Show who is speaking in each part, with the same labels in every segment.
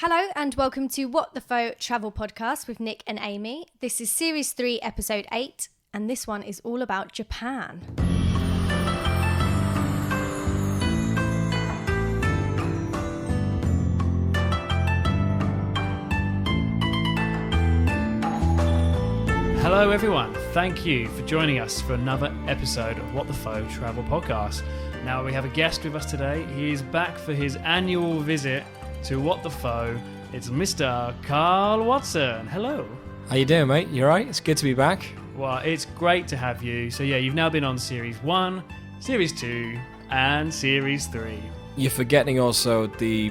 Speaker 1: Hello and welcome to What the Faux Travel Podcast with Nick and Amy. This is Series 3, Episode 8, and this one is all about Japan.
Speaker 2: Hello everyone, thank you for joining us for another episode of What the Faux Travel Podcast. Now we have a guest with us today. He is back for his annual visit to What the Faux. It's Mr. Karl Watson. Hello.
Speaker 3: How you doing, mate? You alright? It's good to be back.
Speaker 2: Well, it's great to have you. So yeah, you've now been on Series 1, Series 2, and Series 3.
Speaker 3: You're forgetting also the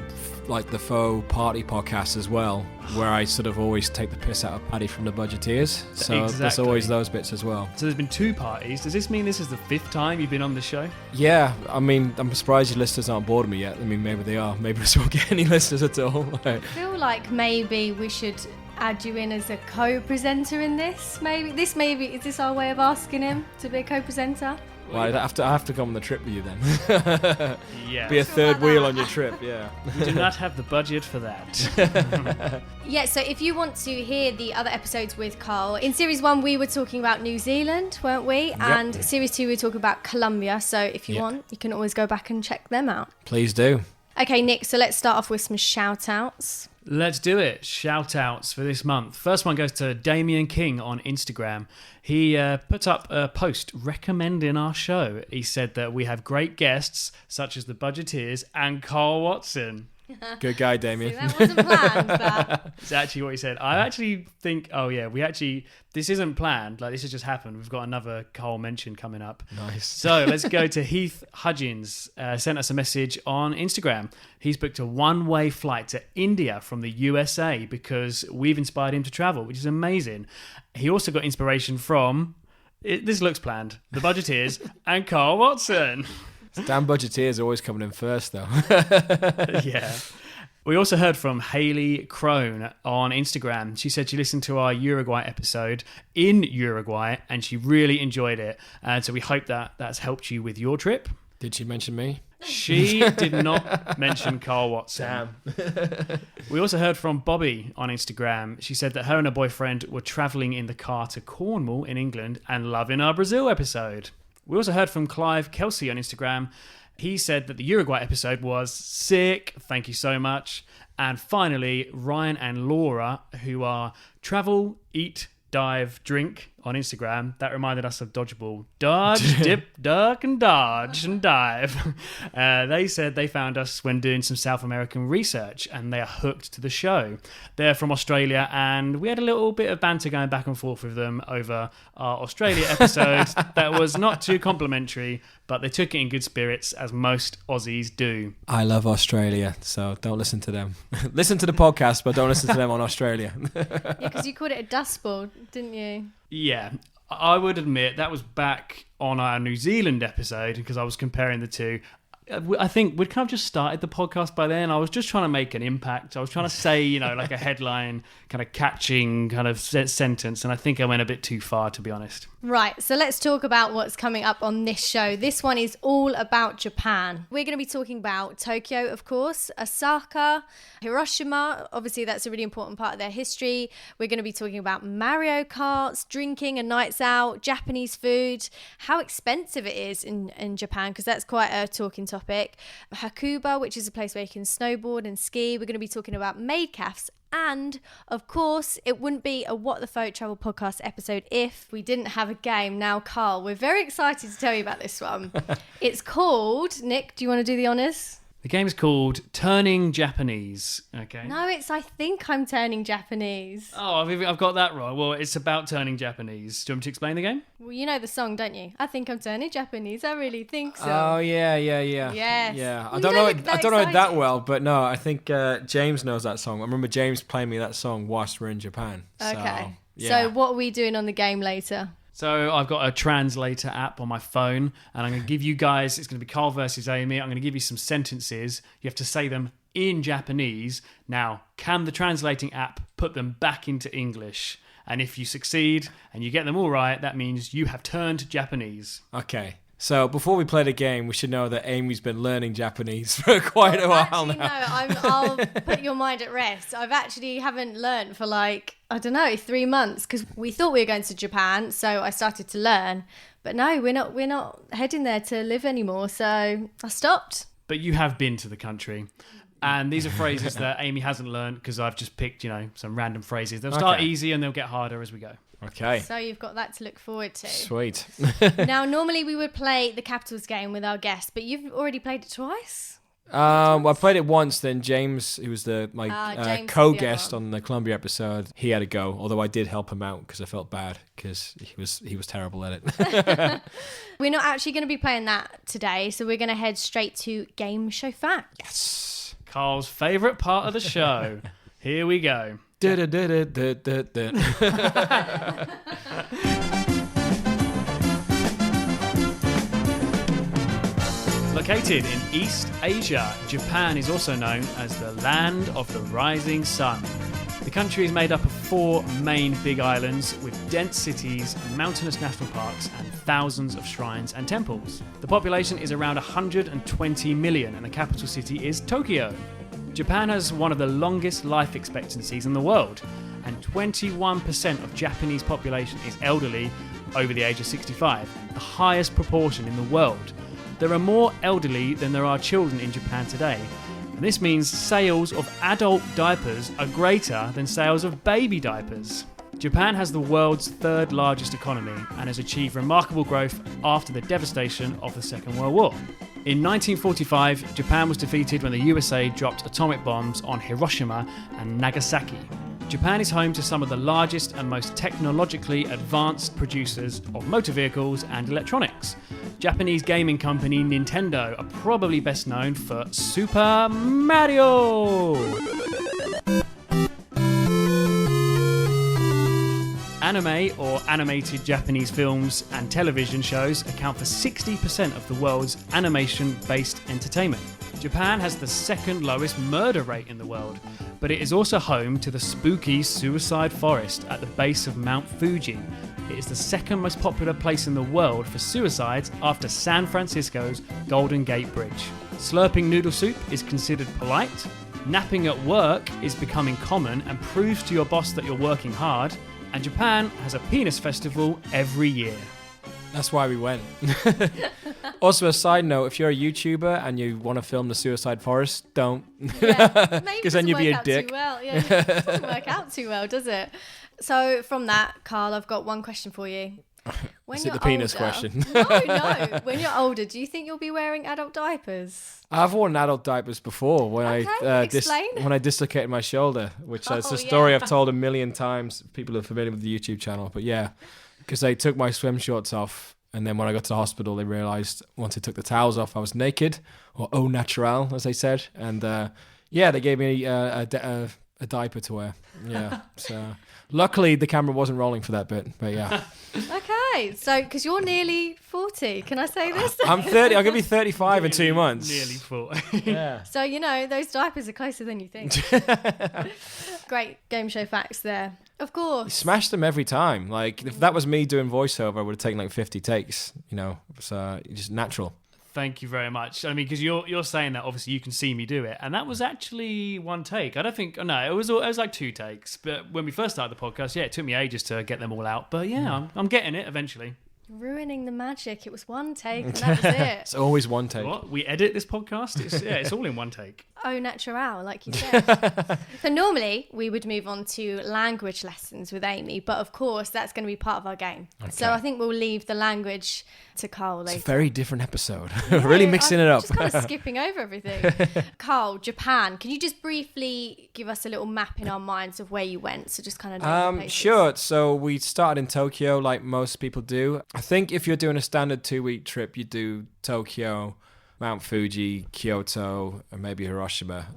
Speaker 3: faux party podcast as well, where I sort of always take the piss out of Paddy from the Budgeteers. So There's always those bits as well.
Speaker 2: So there's been 2 parties. Does this mean this is the 5th time you've been on the show?
Speaker 3: Yeah, I mean, I'm surprised your listeners aren't bored of me yet. I mean, maybe they are. Maybe we won't get any listeners at all.
Speaker 1: I feel like maybe we should add you in as a co-presenter in this. Is this our way of asking him to be a co-presenter?
Speaker 3: Well, I have to come on the trip with you then.
Speaker 2: Yeah.
Speaker 3: Be a third wheel on your trip, yeah.
Speaker 2: We do not have the budget for that.
Speaker 1: Yeah, so if you want to hear the other episodes with Karl, in Series 1 we were talking about New Zealand, weren't we? Yep. And Series 2 we were talking about Colombia, so if you want, you can always go back and check them out.
Speaker 3: Please do.
Speaker 1: Okay, Nick, so let's start off with some shout-outs.
Speaker 2: Let's do it. Shout-outs for this month. First one goes to Damien King on Instagram. He put up a post recommending our show. He said that we have great guests, such as the Budgeteers and Karl Watson.
Speaker 3: Good guy, Damien.
Speaker 1: See, that wasn't planned, but...
Speaker 2: It's actually what he said. I actually think, this isn't planned. Like, this has just happened. We've got another Karl mention coming up.
Speaker 3: Nice.
Speaker 2: So let's go to Heath Hudgins. Sent us a message on Instagram. He's booked a one-way flight to India from the USA because we've inspired him to travel, which is amazing. He also got inspiration from, this looks planned, the Budgeteers and Karl Watson.
Speaker 3: Damn Budgeteers are always coming in first, though.
Speaker 2: Yeah. We also heard from Hayley Crone on Instagram. She said she listened to our Uruguay episode in Uruguay and she really enjoyed it. And so we hope that that's helped you with your trip.
Speaker 3: Did she mention me?
Speaker 2: She did not mention Karl Watson. Damn. We also heard from Bobby on Instagram. She said that her and her boyfriend were travelling in the car to Cornwall in England and loving our Brazil episode. We also heard from Clive Kelsey on Instagram. He said that the Uruguay episode was sick. Thank you so much. And finally, Ryan and Laura, who are Travel, Eat, Dive, Drink on Instagram. That reminded us of Dodgeball. Dodge, dip, duck, and dodge, and dive. They said they found us when doing some South American research, and they are hooked to the show. They're from Australia, and we had a little bit of banter going back and forth with them over our Australia episode that was not too complimentary, but they took it in good spirits, as most Aussies do.
Speaker 3: I love Australia, so don't listen to them. Listen to the podcast, but don't listen to them on Australia.
Speaker 1: Yeah, because you called it a dust bowl, didn't you?
Speaker 2: Yeah, I would admit that was back on our New Zealand episode because I was comparing the two. I think we'd kind of just started the podcast by then. I was just trying to make an impact. I was trying to say, like a headline kind of catching kind of sentence. And I think I went a bit too far, to be honest.
Speaker 1: Right. So let's talk about what's coming up on this show. This one is all about Japan. We're going to be talking about Tokyo, of course, Osaka, Hiroshima. Obviously, that's a really important part of their history. We're going to be talking about Mario Karts, drinking and nights out, Japanese food, how expensive it is in Japan, because that's quite a talking topic. Hakuba, which is a place where you can snowboard and ski. We're going to be talking about maid cafes. And, of course, it wouldn't be a What the Faux Travel Podcast episode if we didn't have a game. Now, Karl, we're very excited to tell you about this one. It's called, Nick, do you want to do the honours?
Speaker 2: The game is called Turning Japanese, okay?
Speaker 1: No, it's I Think I'm Turning Japanese.
Speaker 2: Oh, I've got that wrong. Well, it's about turning Japanese. Do you want me to explain the game?
Speaker 1: Well, you know the song, don't you? I think I'm turning Japanese. I really think so.
Speaker 3: Oh, yeah.
Speaker 1: Yes.
Speaker 3: Yeah.
Speaker 1: Well,
Speaker 3: I don't know it that well, but no, I think James knows that song. I remember James playing me that song whilst we're in Japan.
Speaker 1: Okay.
Speaker 3: Yeah.
Speaker 1: So what are we doing on the game later?
Speaker 2: So I've got a translator app on my phone, and I'm going to give you guys, it's going to be Karl versus Amy. I'm going to give you some sentences. You have to say them in Japanese. Now, can the translating app put them back into English? And if you succeed and you get them all right, that means you have turned Japanese.
Speaker 3: Okay. So before we play the game, we should know that Amy's been learning Japanese for quite a while now.
Speaker 1: No, I'll put your mind at rest. I've actually haven't learned for 3 months because we thought we were going to Japan, so I started to learn. But no, we're not heading there to live anymore, so I stopped.
Speaker 2: But you have been to the country. And these are phrases that Amy hasn't learned because I've just picked, some random phrases. They'll start easy and they'll get harder as we go.
Speaker 3: Okay.
Speaker 1: So you've got that to look forward to.
Speaker 3: Sweet.
Speaker 1: Now, normally we would play the Capitals game with our guests, but you've already played it twice?
Speaker 3: Well, I played it once, then James, who was my co-guest on the Columbia episode, he had to go, although I did help him out because I felt bad because he was terrible at it.
Speaker 1: We're not actually going to be playing that today, so we're going to head straight to Game Show Facts.
Speaker 3: Yes.
Speaker 2: Carl's favourite part of the show. Here we go. Located in East Asia, Japan is also known as the land of the rising sun. The country is made up of 4 main big islands with dense cities, mountainous national parks, and thousands of shrines and temples. The population is around 120 million, and the capital city is Tokyo. Japan has one of the longest life expectancies in the world, and 21% of Japanese population is elderly over the age of 65, the highest proportion in the world. There are more elderly than there are children in Japan today, and this means sales of adult diapers are greater than sales of baby diapers. Japan has the world's 3rd largest economy and has achieved remarkable growth after the devastation of the Second World War. In 1945, Japan was defeated when the USA dropped atomic bombs on Hiroshima and Nagasaki. Japan is home to some of the largest and most technologically advanced producers of motor vehicles and electronics. Japanese gaming company Nintendo are probably best known for Super Mario! Anime, or animated Japanese films and television shows, account for 60% of the world's animation-based entertainment. Japan has the 2nd lowest murder rate in the world, but it is also home to the spooky suicide forest at the base of Mount Fuji. It is the 2nd most popular place in the world for suicides after San Francisco's Golden Gate Bridge. Slurping noodle soup is considered polite. Napping at work is becoming common and proves to your boss that you're working hard. And Japan has a penis festival every year.
Speaker 3: That's why we went. Also, a side note, if you're a YouTuber and you want to film the suicide forest, don't.
Speaker 1: Yeah,
Speaker 3: because then you'd be a dick.
Speaker 1: It doesn't work out too well, does it? So from that, Carl, I've got one question for you.
Speaker 3: Is it the penis question?
Speaker 1: No. When you're older, do you think you'll be wearing adult diapers?
Speaker 3: I've worn adult diapers before when I dislocated my shoulder, which is a story I've told a million times. People are familiar with the YouTube channel, but yeah, because they took my swim shorts off, and then when I got to the hospital, they realised once they took the towels off, I was naked, or au naturel, as they said, and they gave me a diaper to wear. Yeah, so luckily the camera wasn't rolling for that bit, but yeah.
Speaker 1: Okay, so because you're nearly 40, can I say this?
Speaker 3: I'm 30. I'm gonna be 35 in 2 months.
Speaker 2: Nearly 40.
Speaker 3: Yeah.
Speaker 1: So those diapers are closer than you think. Great game show facts there. Of course.
Speaker 3: You smash them every time. Like if that was me doing voiceover, I would have taken 50 takes. So just natural.
Speaker 2: Thank you very much. I mean, because you're saying that obviously you can see me do it, and that was actually one take. I don't think. No, it was 2 takes. But when we first started the podcast, it took me ages to get them all out. But yeah, I'm getting it eventually. Ruining
Speaker 1: the magic. It was one take, and that was it.
Speaker 3: It's always one take.
Speaker 2: What? We edit this podcast? It's all in one take.
Speaker 1: Au naturel, like you said. So normally we would move on to language lessons with Amy, but of course that's going to be part of our game. Okay. So I think we'll leave the language to Carl later.
Speaker 3: It's a very different episode. Yeah, really mixing it up.
Speaker 1: Just kind of skipping over everything. Carl, Japan. Can you just briefly give us a little map in our minds of where you went? So just kind of
Speaker 3: sure. So we started in Tokyo, like most people do. I think if you're doing a standard 2-week trip, you do Tokyo, Mount Fuji, Kyoto, and maybe Hiroshima.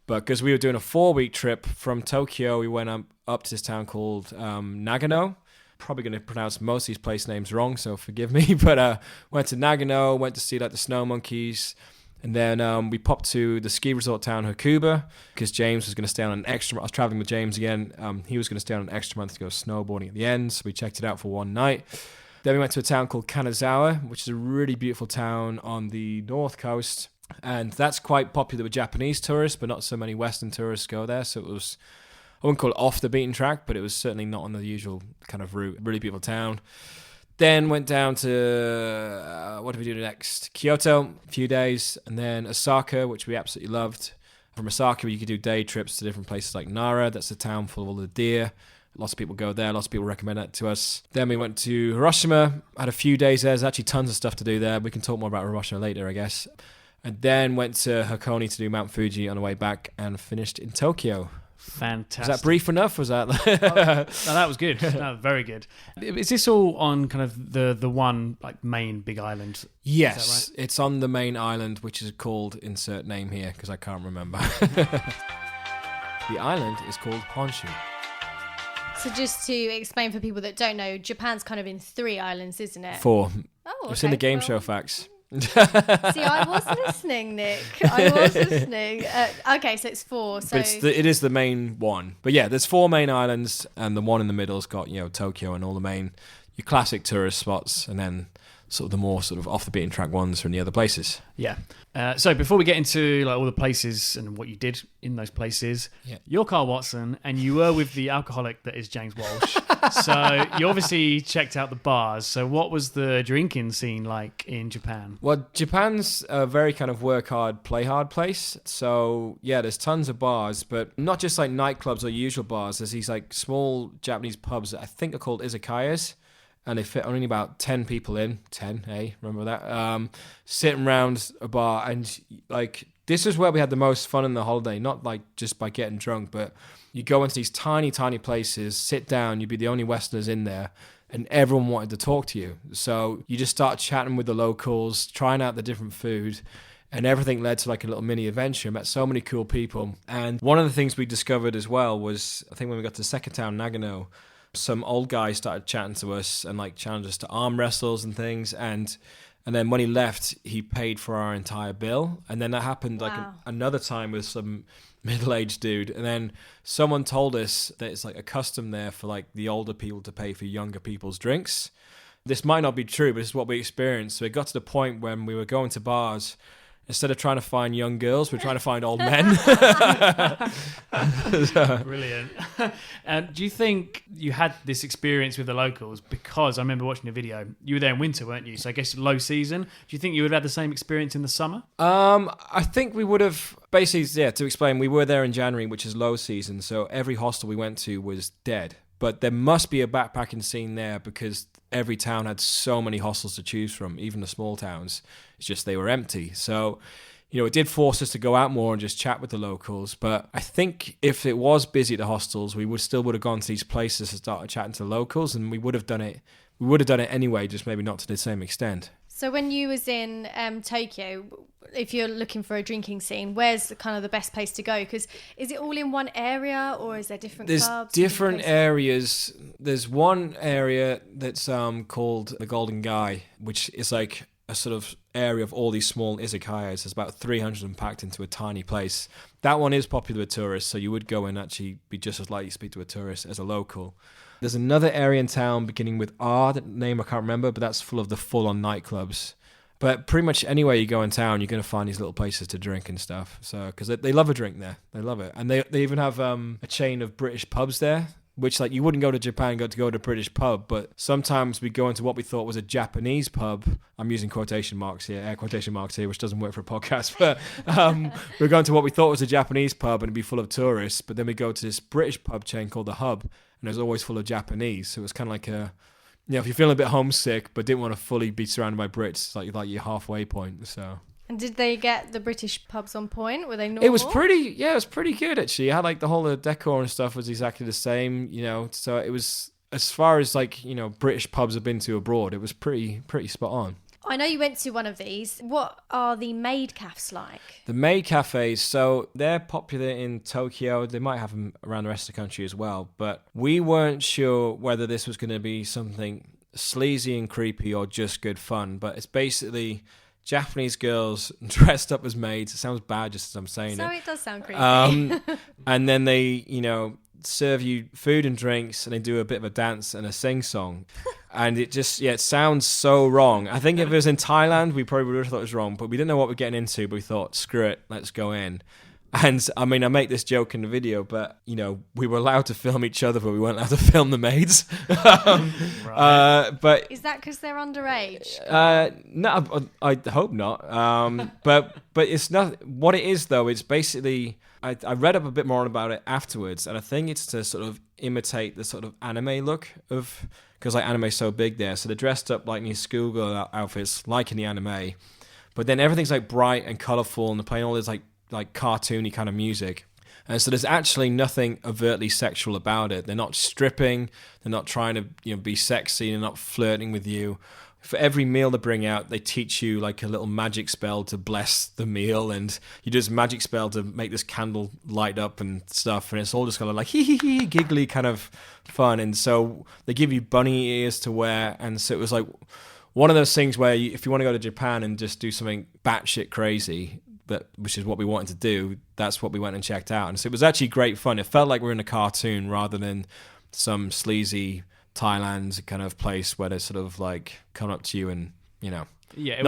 Speaker 3: But because we were doing a 4-week trip from Tokyo, we went up to this town called Nagano. Probably going to pronounce most of these place names wrong, so forgive me. But went to Nagano, went to see the snow monkeys. And then we popped to the ski resort town Hakuba because James was going to stay on an extra. I was traveling with James again. He was going to stay on an extra month to go snowboarding at the end. So we checked it out for one night. Then we went to a town called Kanazawa, which is a really beautiful town on the north coast. And that's quite popular with Japanese tourists, but not so many Western tourists go there. So it was, I wouldn't call it off the beaten track, but it was certainly not on the usual kind of route. Really beautiful town. Then went down to, what did we do next? Kyoto, a few days. And then Osaka, which we absolutely loved. From Osaka, you could do day trips to different places like Nara. That's a town full of all the deer. Lots of people go there. Lots of people recommend that to us. Then we went to Hiroshima. Had a few days there. There's actually tons of stuff to do there. We can talk more about Hiroshima later, I guess. And then went to Hakone to do Mount Fuji on the way back and finished in Tokyo.
Speaker 2: Fantastic.
Speaker 3: Was that brief enough? Was that?
Speaker 2: No, that was good. No, very good. Is this all on kind of the one like main big island?
Speaker 3: Yes,
Speaker 2: right?
Speaker 3: It's on the main island, which is called insert name here because I can't remember. The island is called Honshu.
Speaker 1: So just to explain for people that don't know, Japan's kind of in 3 islands, isn't it?
Speaker 3: 4.
Speaker 1: Oh, okay.
Speaker 3: It's in the game show facts.
Speaker 1: See, I was listening, Nick. I was listening. Okay, so it's 4. So
Speaker 3: But it is the main one. But yeah, there's 4 main islands, and the one in the middle's got Tokyo and all the main your classic tourist spots, and then sort of the more sort of off the beaten track ones from the other places.
Speaker 2: Yeah. So before we get into like all the places and what you did in those places, you're Karl Watson, and you were with the alcoholic that is James Walsh. So you obviously checked out the bars. So what was the drinking scene like in Japan?
Speaker 3: Well, Japan's a very kind of work hard, play hard place. So yeah, there's tons of bars, but not just like nightclubs or usual bars. There's these like small Japanese pubs that I think are called izakayas. And they fit only about 10 people in. 10, hey, remember that? Sitting around a bar. And, like, this is where we had the most fun in the holiday. Not, like, just by getting drunk, but you go into these tiny, tiny places, sit down, you'd be the only Westerners in there, and everyone wanted to talk to you. So you just start chatting with the locals, trying out the different food, and everything led to, like, a little mini adventure. Met so many cool people. And one of the things we discovered as well was, I think when we got to the second town, Nagano, some old guy started chatting to us and like challenged us to arm wrestles and things, and then when he left, he paid for our entire bill. And then that happened like another time with some middle-aged dude, and then someone told us that it's like a custom there for like the older people to pay for younger people's drinks. This might not be true, but this is what we experienced. So it got to the point when we were going to bars, instead of trying to find young girls, we're trying to find old men.
Speaker 2: Brilliant. Do you think you had this experience with the locals? Because I remember watching a video. You were there in winter, weren't you? So I guess low season. Do you think you would have had the same experience in the summer?
Speaker 3: I think we would have. Basically, yeah, to explain, we were there in January, which is low season. So every hostel we went to was dead. But there must be a backpacking scene there because every town had so many hostels to choose from, even the small towns. It's just they were empty. So, it did force us to go out more and just chat with the locals. But I think if it was busy at the hostels, we would have gone to these places and started chatting to the locals, and we would have done it. We would have done it anyway, just maybe not to the same extent.
Speaker 1: So when you was in Tokyo, if you're looking for a drinking scene, where's kind of the best place to go? Because is it all in one area, or is there different clubs?
Speaker 3: There's different areas. There's one area that's called the Golden Guy, which is like a sort of area of all these small izakayas. There's about 300 of them packed into a tiny place. That one is popular with tourists, so you would go and actually be just as likely to speak to a tourist as a local. There's another area in town beginning with R, that name I can't remember, but that's full of the full-on nightclubs. But pretty much anywhere you go in town, you're going to find these little places to drink and stuff. So, because they love a drink there. They love it. And they even have a chain of British pubs there, which like you wouldn't go to Japan to go to a British pub, but sometimes we go into what we thought was a Japanese pub. I'm using quotation marks here, air quotation marks here, which doesn't work for a podcast. But we're going to what we thought was a Japanese pub and it'd be full of tourists. But then we go to this British pub chain called The Hub, and it was always full of Japanese. So it was kind of like if you're feeling a bit homesick but didn't want to fully be surrounded by Brits, like your halfway point. So. And
Speaker 1: did they get the British pubs on point? Were they normal?
Speaker 3: It was pretty good actually. It had like the whole decor and stuff was exactly the same, so it was, as far as like, British pubs have been to abroad, it was pretty spot on.
Speaker 1: I know you went to one of these. What are the maid cafes like?
Speaker 3: The maid cafes, so they're popular in Tokyo. They might have them around the rest of the country as well, but we weren't sure whether this was going to be something sleazy and creepy or just good fun, but it's basically Japanese girls dressed up as maids. It sounds bad just as I'm saying it.
Speaker 1: So it does sound creepy.
Speaker 3: And then they, serve you food and drinks, and they do a bit of a dance and a sing-song. And it just, it sounds so wrong. I think if it was in Thailand, we probably would have thought it was wrong, but we didn't know what we're getting into, but we thought, screw it, let's go in. And I mean, I make this joke in the video, but we were allowed to film each other, but we weren't allowed to film the maids. But
Speaker 1: is that because they're underage?
Speaker 3: No, I hope not. But it's not. What it is though, it's basically I read up a bit more about it afterwards, and I think it's to sort of imitate the sort of anime look of, because like anime's so big there, so they're dressed up like in these schoolgirl outfits, like in the anime, but then everything's like bright and colourful, and they're playing all this like cartoony kind of music. And so there's actually nothing overtly sexual about it. They're not stripping, they're not trying to be sexy, they're not flirting with you. For every meal they bring out, they teach you like a little magic spell to bless the meal, and you do this magic spell to make this candle light up and stuff, and it's all just kind of like hee giggly kind of fun. And so they give you bunny ears to wear, and so it was like one of those things where if you want to go to Japan and just do something batshit crazy, which is what we wanted to do, that's what we went and checked out. And so it was actually great fun. It felt like we were in a cartoon rather than some sleazy Thailand kind of place where they sort of like come up to you and, not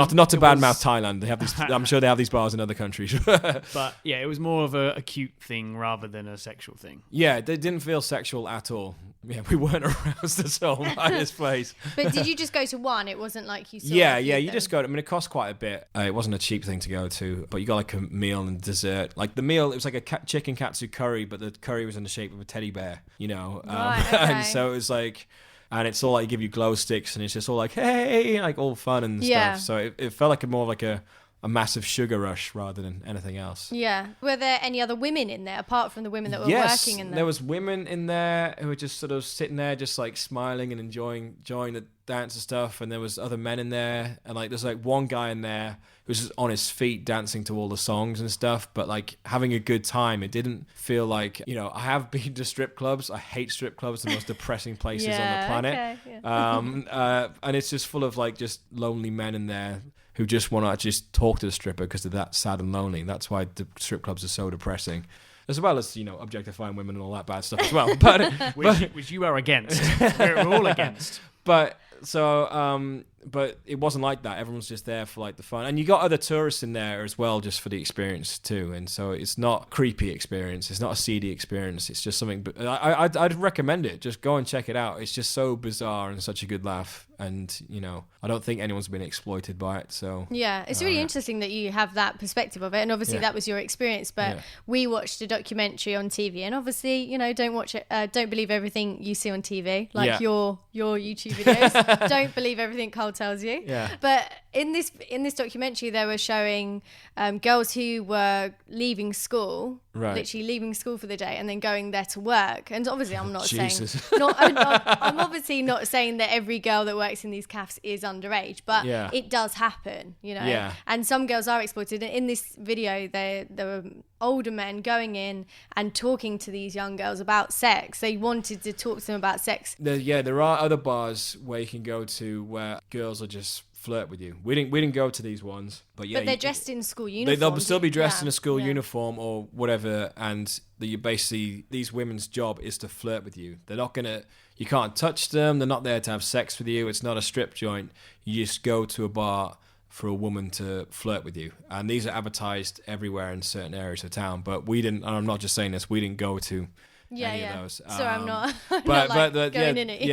Speaker 3: to badmouth Thailand. They have these, I'm sure they have these bars in other countries.
Speaker 2: But yeah, it was more of a cute thing rather than a sexual thing.
Speaker 3: Yeah, they didn't feel sexual at all. Yeah, we weren't aroused at all by this place.
Speaker 1: But did you just go to one? It wasn't like you saw.
Speaker 3: Yeah, you just go. I mean, it cost quite a bit. It wasn't a cheap thing to go to, but you got like a meal and dessert. Like the meal, it was like a chicken katsu curry, but the curry was in the shape of a teddy bear.
Speaker 1: Right, okay.
Speaker 3: And so it was like. And it's all like give you glow sticks, and it's just all like, hey, like all fun and stuff. So it felt like more like a massive sugar rush rather than anything else.
Speaker 1: Yeah. Were there any other women in there apart from the women that were working in there?
Speaker 3: There was women in there who were just sort of sitting there, just like smiling and enjoying the dance and stuff. And there was other men in there, and like there's like one guy in there who was just on his feet dancing to all the songs and stuff, but like having a good time. It didn't feel like, I have been to strip clubs. I hate strip clubs, the most depressing places on the planet.
Speaker 1: Okay, yeah.
Speaker 3: And it's just full of like just lonely men in there who just want to just talk to the stripper because they're that sad and lonely. That's why the strip clubs are so depressing. As well as, objectifying women and all that bad stuff as well. But
Speaker 2: which you are against. We're all against.
Speaker 3: But it wasn't like that. Everyone's just there for like the fun, and you got other tourists in there as well, just for the experience too. And so it's not a creepy experience. It's not a seedy experience. It's just something. I'd recommend it. Just go and check it out. It's just so bizarre and such a good laugh. And I don't think anyone's been exploited by it. So
Speaker 1: yeah, it's really interesting that you have that perspective of it, and obviously that was your experience. But we watched a documentary on TV, and obviously don't watch it. Don't believe everything you see on TV, like your YouTube videos. Don't believe everything Carl tells you.
Speaker 3: Yeah.
Speaker 1: But in this documentary, they were showing girls who were leaving school, literally leaving school for the day, and then going there to work. And obviously, I'm not saying I'm obviously not saying that every girl that works in these cafes is underage, but it does happen,
Speaker 3: Yeah.
Speaker 1: And some girls are exploited. And in this video, there were older men going in and talking to these young girls about sex. They wanted to talk to them about sex.
Speaker 3: There are other bars where you can go to where girls will just flirt with you. We didn't go to these ones, but
Speaker 1: they're dressed in school uniforms.
Speaker 3: They'll still be dressed in a school uniform or whatever, and these women's job is to flirt with you. They're not gonna. You can't touch them. They're not there to have sex with you. It's not a strip joint. You just go to a bar for a woman to flirt with you, and these are advertised everywhere in certain areas of town. But we didn't. And I'm not just saying this. We didn't go to any of those.
Speaker 1: So I'm not.
Speaker 3: Going
Speaker 1: in it.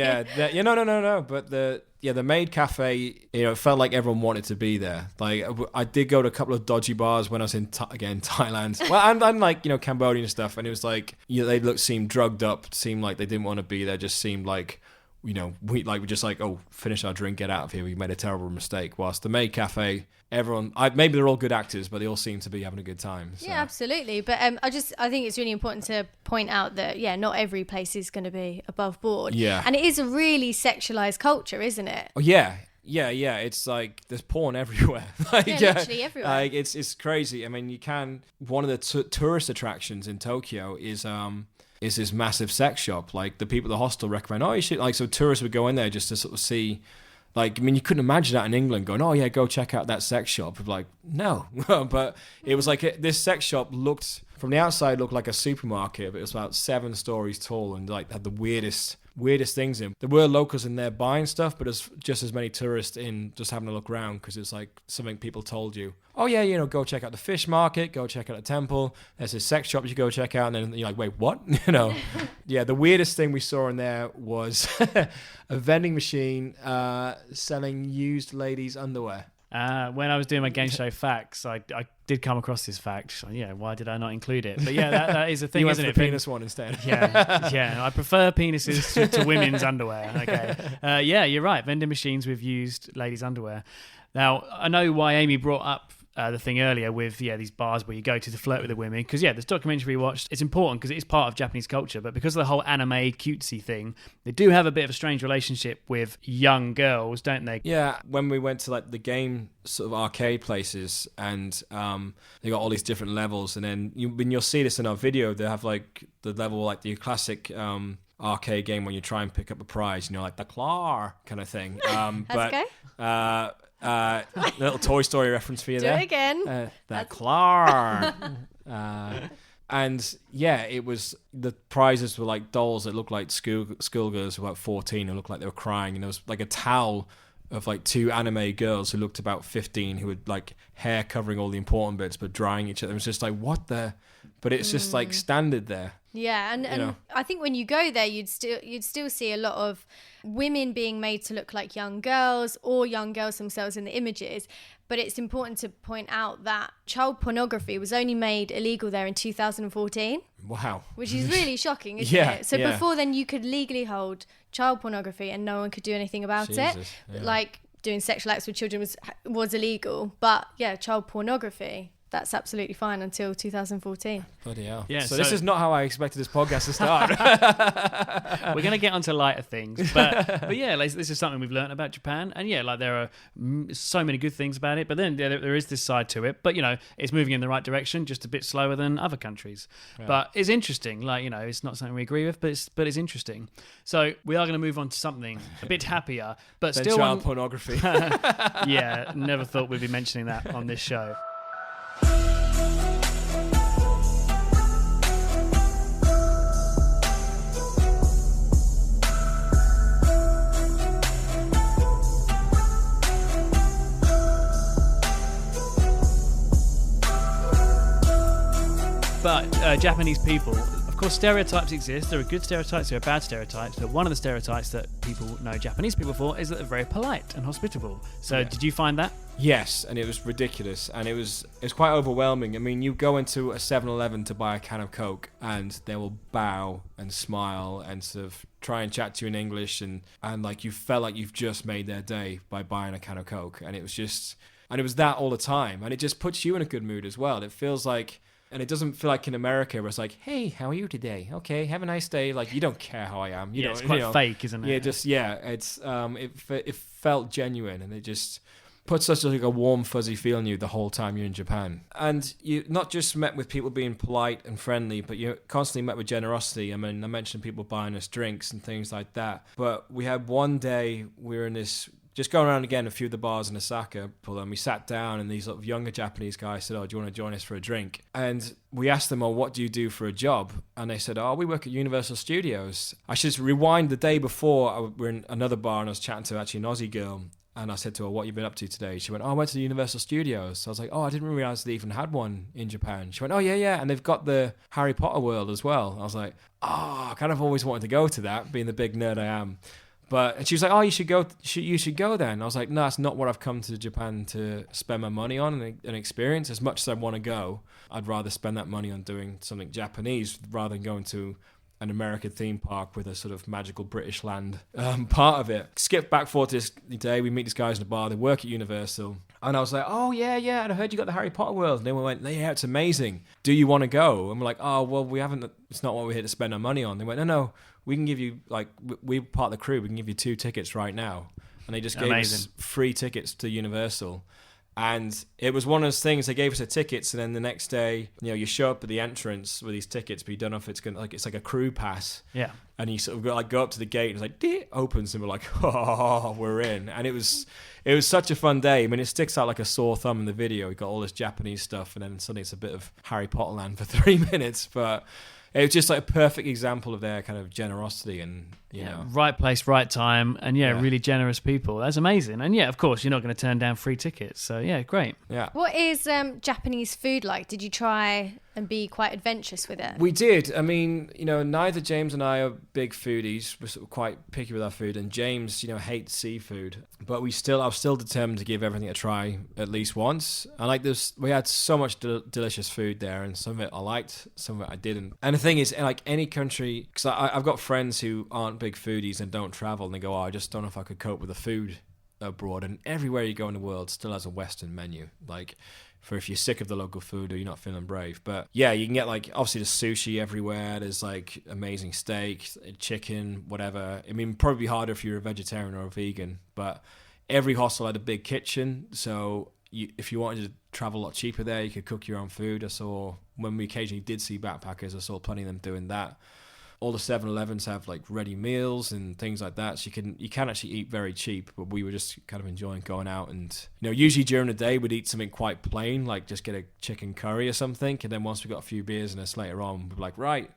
Speaker 3: No. But the maid cafe, it felt like everyone wanted to be there. Like I did go to a couple of dodgy bars when I was in Thailand. Well, and like Cambodian stuff, and it was like they seemed drugged up, seemed like they didn't want to be there, just seemed like we're just like, oh, finish our drink, get out of here. We made a terrible mistake. Whilst the maid cafe, everyone, maybe they're all good actors, but they all seem to be having a good time. So.
Speaker 1: Yeah, absolutely. But I think it's really important to point out that not every place is going to be above board.
Speaker 3: Yeah,
Speaker 1: and it is a really sexualized culture, isn't it?
Speaker 3: Oh yeah. It's like there's porn everywhere.
Speaker 1: Literally everywhere.
Speaker 3: Like it's crazy. I mean, one of the tourist attractions in Tokyo is this massive sex shop. Like the people at the hostel recommend, you should, like, so tourists would go in there just to sort of see, like, I mean, you couldn't imagine that in England going, go check out that sex shop. Like, no. But it was like this sex shop looked, from the outside, looked like a supermarket, but it was about 7 stories tall and like had the weirdest weirdest things in. There were locals in there buying stuff, but there's just as many tourists in just having a look around because it's like something people told you. Oh yeah, you know, go check out the fish market, go check out the temple. There's a sex shop you should go check out, and then you're like, wait, what? You know, yeah. The weirdest thing we saw in there was a vending machine selling used ladies' underwear.
Speaker 2: When I was doing my game show facts, I did come across this fact. So, yeah, why did I not include it? But yeah, that is a thing,
Speaker 3: you
Speaker 2: isn't
Speaker 3: went
Speaker 2: it?
Speaker 3: for the penis one instead.
Speaker 2: Yeah. I prefer penises to women's underwear. Okay. Yeah, you're right. Vending machines with used ladies' underwear. Now, I know why Amy brought up the thing earlier with these bars where you go to flirt with the women, because this documentary we watched, it's important because it is part of Japanese culture, but because of the whole anime cutesy thing, they do have a bit of a strange relationship with young girls, don't they?
Speaker 3: Yeah, when we went to like the game sort of arcade places, and they got all these different levels, and then when you'll see this in our video, they have like the level like the classic arcade game when you try and pick up a prize, you know, like the claw kind of thing. But
Speaker 1: okay.
Speaker 3: Little Toy Story reference for you
Speaker 1: Do
Speaker 3: there.
Speaker 1: it again.
Speaker 3: The claw. And yeah, it was, the prizes were like dolls that looked like schoolgirls who were about 14 who looked like they were crying, and there was like a towel of like two anime girls who looked about 15 who had like hair covering all the important bits but drying each other. It was just like, what the? But it's just like standard there.
Speaker 1: Yeah, and I think when you go there, you'd still see a lot of women being made to look like young girls, or young girls themselves in the images. But it's important to point out that child pornography was only made illegal there in 2014.
Speaker 3: Wow.
Speaker 1: Which is really shocking, isn't it? So
Speaker 3: yeah.
Speaker 1: before then, you could legally hold child pornography and no one could do anything about it.
Speaker 3: Yeah.
Speaker 1: Like doing sexual acts with children was illegal. But yeah, child pornography, that's absolutely fine until 2014.
Speaker 3: Bloody hell.
Speaker 2: Yeah,
Speaker 3: so this is not how I expected this podcast to start.
Speaker 2: We're going to get onto lighter things. But yeah, like, this is something we've learned about Japan. And yeah, like there are so many good things about it. But then there is this side to it. But, you know, it's moving in the right direction, just a bit slower than other countries. Yeah. But it's interesting. Like, you know, it's not something we agree with, but it's interesting. So we are going to move on to something a bit happier, but
Speaker 3: then
Speaker 2: still
Speaker 3: child pornography.
Speaker 2: Yeah, never thought we'd be mentioning that on this show. But Japanese people, of course, stereotypes exist. There are good stereotypes, there are bad stereotypes. But one of the stereotypes that people know Japanese people for is that they're very polite and hospitable. So did you find that?
Speaker 3: Yes, and it was ridiculous, and it was quite overwhelming. I mean, you go into a 7-Eleven to buy a can of Coke, and they will bow and smile and sort of try and chat to you in English, and like you felt like you've just made their day by buying a can of Coke, and it was that all the time, and it just puts you in a good mood as well. It feels like. And it doesn't feel like in America where it's like, hey, how are you today? Okay, have a nice day. Like, you don't care how I am.
Speaker 2: It's quite fake, isn't it?
Speaker 3: It's it felt genuine, and it just puts such like a warm, fuzzy feel in you the whole time you're in Japan. And you not just met with people being polite and friendly, but you're constantly met with generosity. I mean, I mentioned people buying us drinks and things like that. But we had one day, we were in this... Just going around again, a few of the bars in Osaka, and we sat down, and these sort of younger Japanese guys said, oh, do you want to join us for a drink? And we asked them, oh, what do you do for a job? And they said, oh, we work at Universal Studios. I should just rewind the day before, we were in another bar, and I was chatting to actually an Aussie girl, and I said to her, what have you been up to today? She went, oh, I went to the Universal Studios. So I was like, oh, I didn't realize they even had one in Japan. She went, oh, yeah, and they've got the Harry Potter world as well. I was like, oh, I kind of always wanted to go to that, being the big nerd I am. And she was like, oh, you should go then. I was like, no, that's not what I've come to Japan to spend my money on and experience. As much as I want to go, I'd rather spend that money on doing something Japanese rather than going to an American theme park with a sort of magical British land part of it. Skip back forward to this day, we meet these guys in the bar, they work at Universal. And I was like, oh, yeah, and I heard you got the Harry Potter world. And they went, yeah, it's amazing. Do you want to go? And we're like, oh, well, we haven't, it's not what we're here to spend our money on. They went, no, we can give you, like, we're part of the crew, we can give you 2 tickets right now. And they just gave us free tickets to Universal. And it was one of those things, they gave us the tickets, and then the next day, you know, you show up at the entrance with these tickets, but you don't know if it's going to, like, it's like a crew pass. Yeah. And you sort of go up to the gate, and it's like, it opens, and we're like, oh, we're in. And it was such a fun day. I mean, it sticks out like a sore thumb in the video. We got all this Japanese stuff, and then suddenly it's a bit of Harry Potter land for 3 minutes. But it was just like a perfect example of their kind of generosity, and You know?
Speaker 2: Right place, right time, and
Speaker 3: Yeah.
Speaker 2: really generous people. That's amazing. And of course, you're not going to turn down free tickets. So great.
Speaker 3: Yeah.
Speaker 1: What is Japanese food like? Did you try and be quite adventurous with it?
Speaker 3: We did. I mean, neither James and I are big foodies. We're sort of quite picky with our food, and James, hates seafood. But I'm still determined to give everything a try at least once. I like this. We had so much delicious food there, and some of it I liked, some of it I didn't. And the thing is, like any country, because I've got friends who aren't big foodies and don't travel, and they go, "Oh, I just don't know if I could cope with the food abroad." And everywhere you go in the world still has a Western menu, like for if you're sick of the local food or you're not feeling brave. But yeah, you can get like obviously the sushi everywhere. There's like amazing steak, chicken, whatever. I mean, probably be harder if you're a vegetarian or a vegan, but every hostel had a big kitchen, so if you wanted to travel a lot cheaper there, you could cook your own food. I saw when we occasionally did see backpackers, I saw plenty of them doing that. All the 7-Elevens have like ready meals and things like that, so you can actually eat very cheap. But we were just kind of enjoying going out, and usually during the day we'd eat something quite plain, like just get a chicken curry or something, and then once we got a few beers in us later on, we'd be like, right,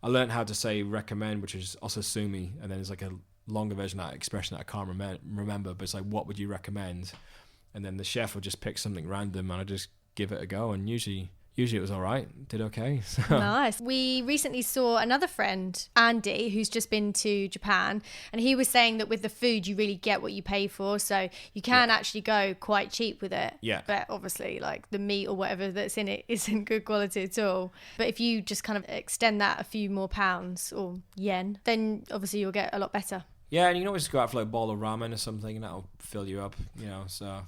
Speaker 3: I learned how to say recommend, which is osasumi, and then there's like a longer version of that expression that I can't remember, but it's like, what would you recommend? And then the chef would just pick something random and I'd just give it a go, and usually it was all right. Did okay. So.
Speaker 1: Nice. We recently saw another friend, Andy, who's just been to Japan, and he was saying that with the food, you really get what you pay for. So you can actually go quite cheap with it.
Speaker 3: Yeah.
Speaker 1: But obviously, like the meat or whatever that's in it isn't good quality at all. But if you just kind of extend that a few more pounds or yen, then obviously you'll get a lot better.
Speaker 3: Yeah, and you can always go out for like a bowl of ramen or something, and that'll fill you up, so...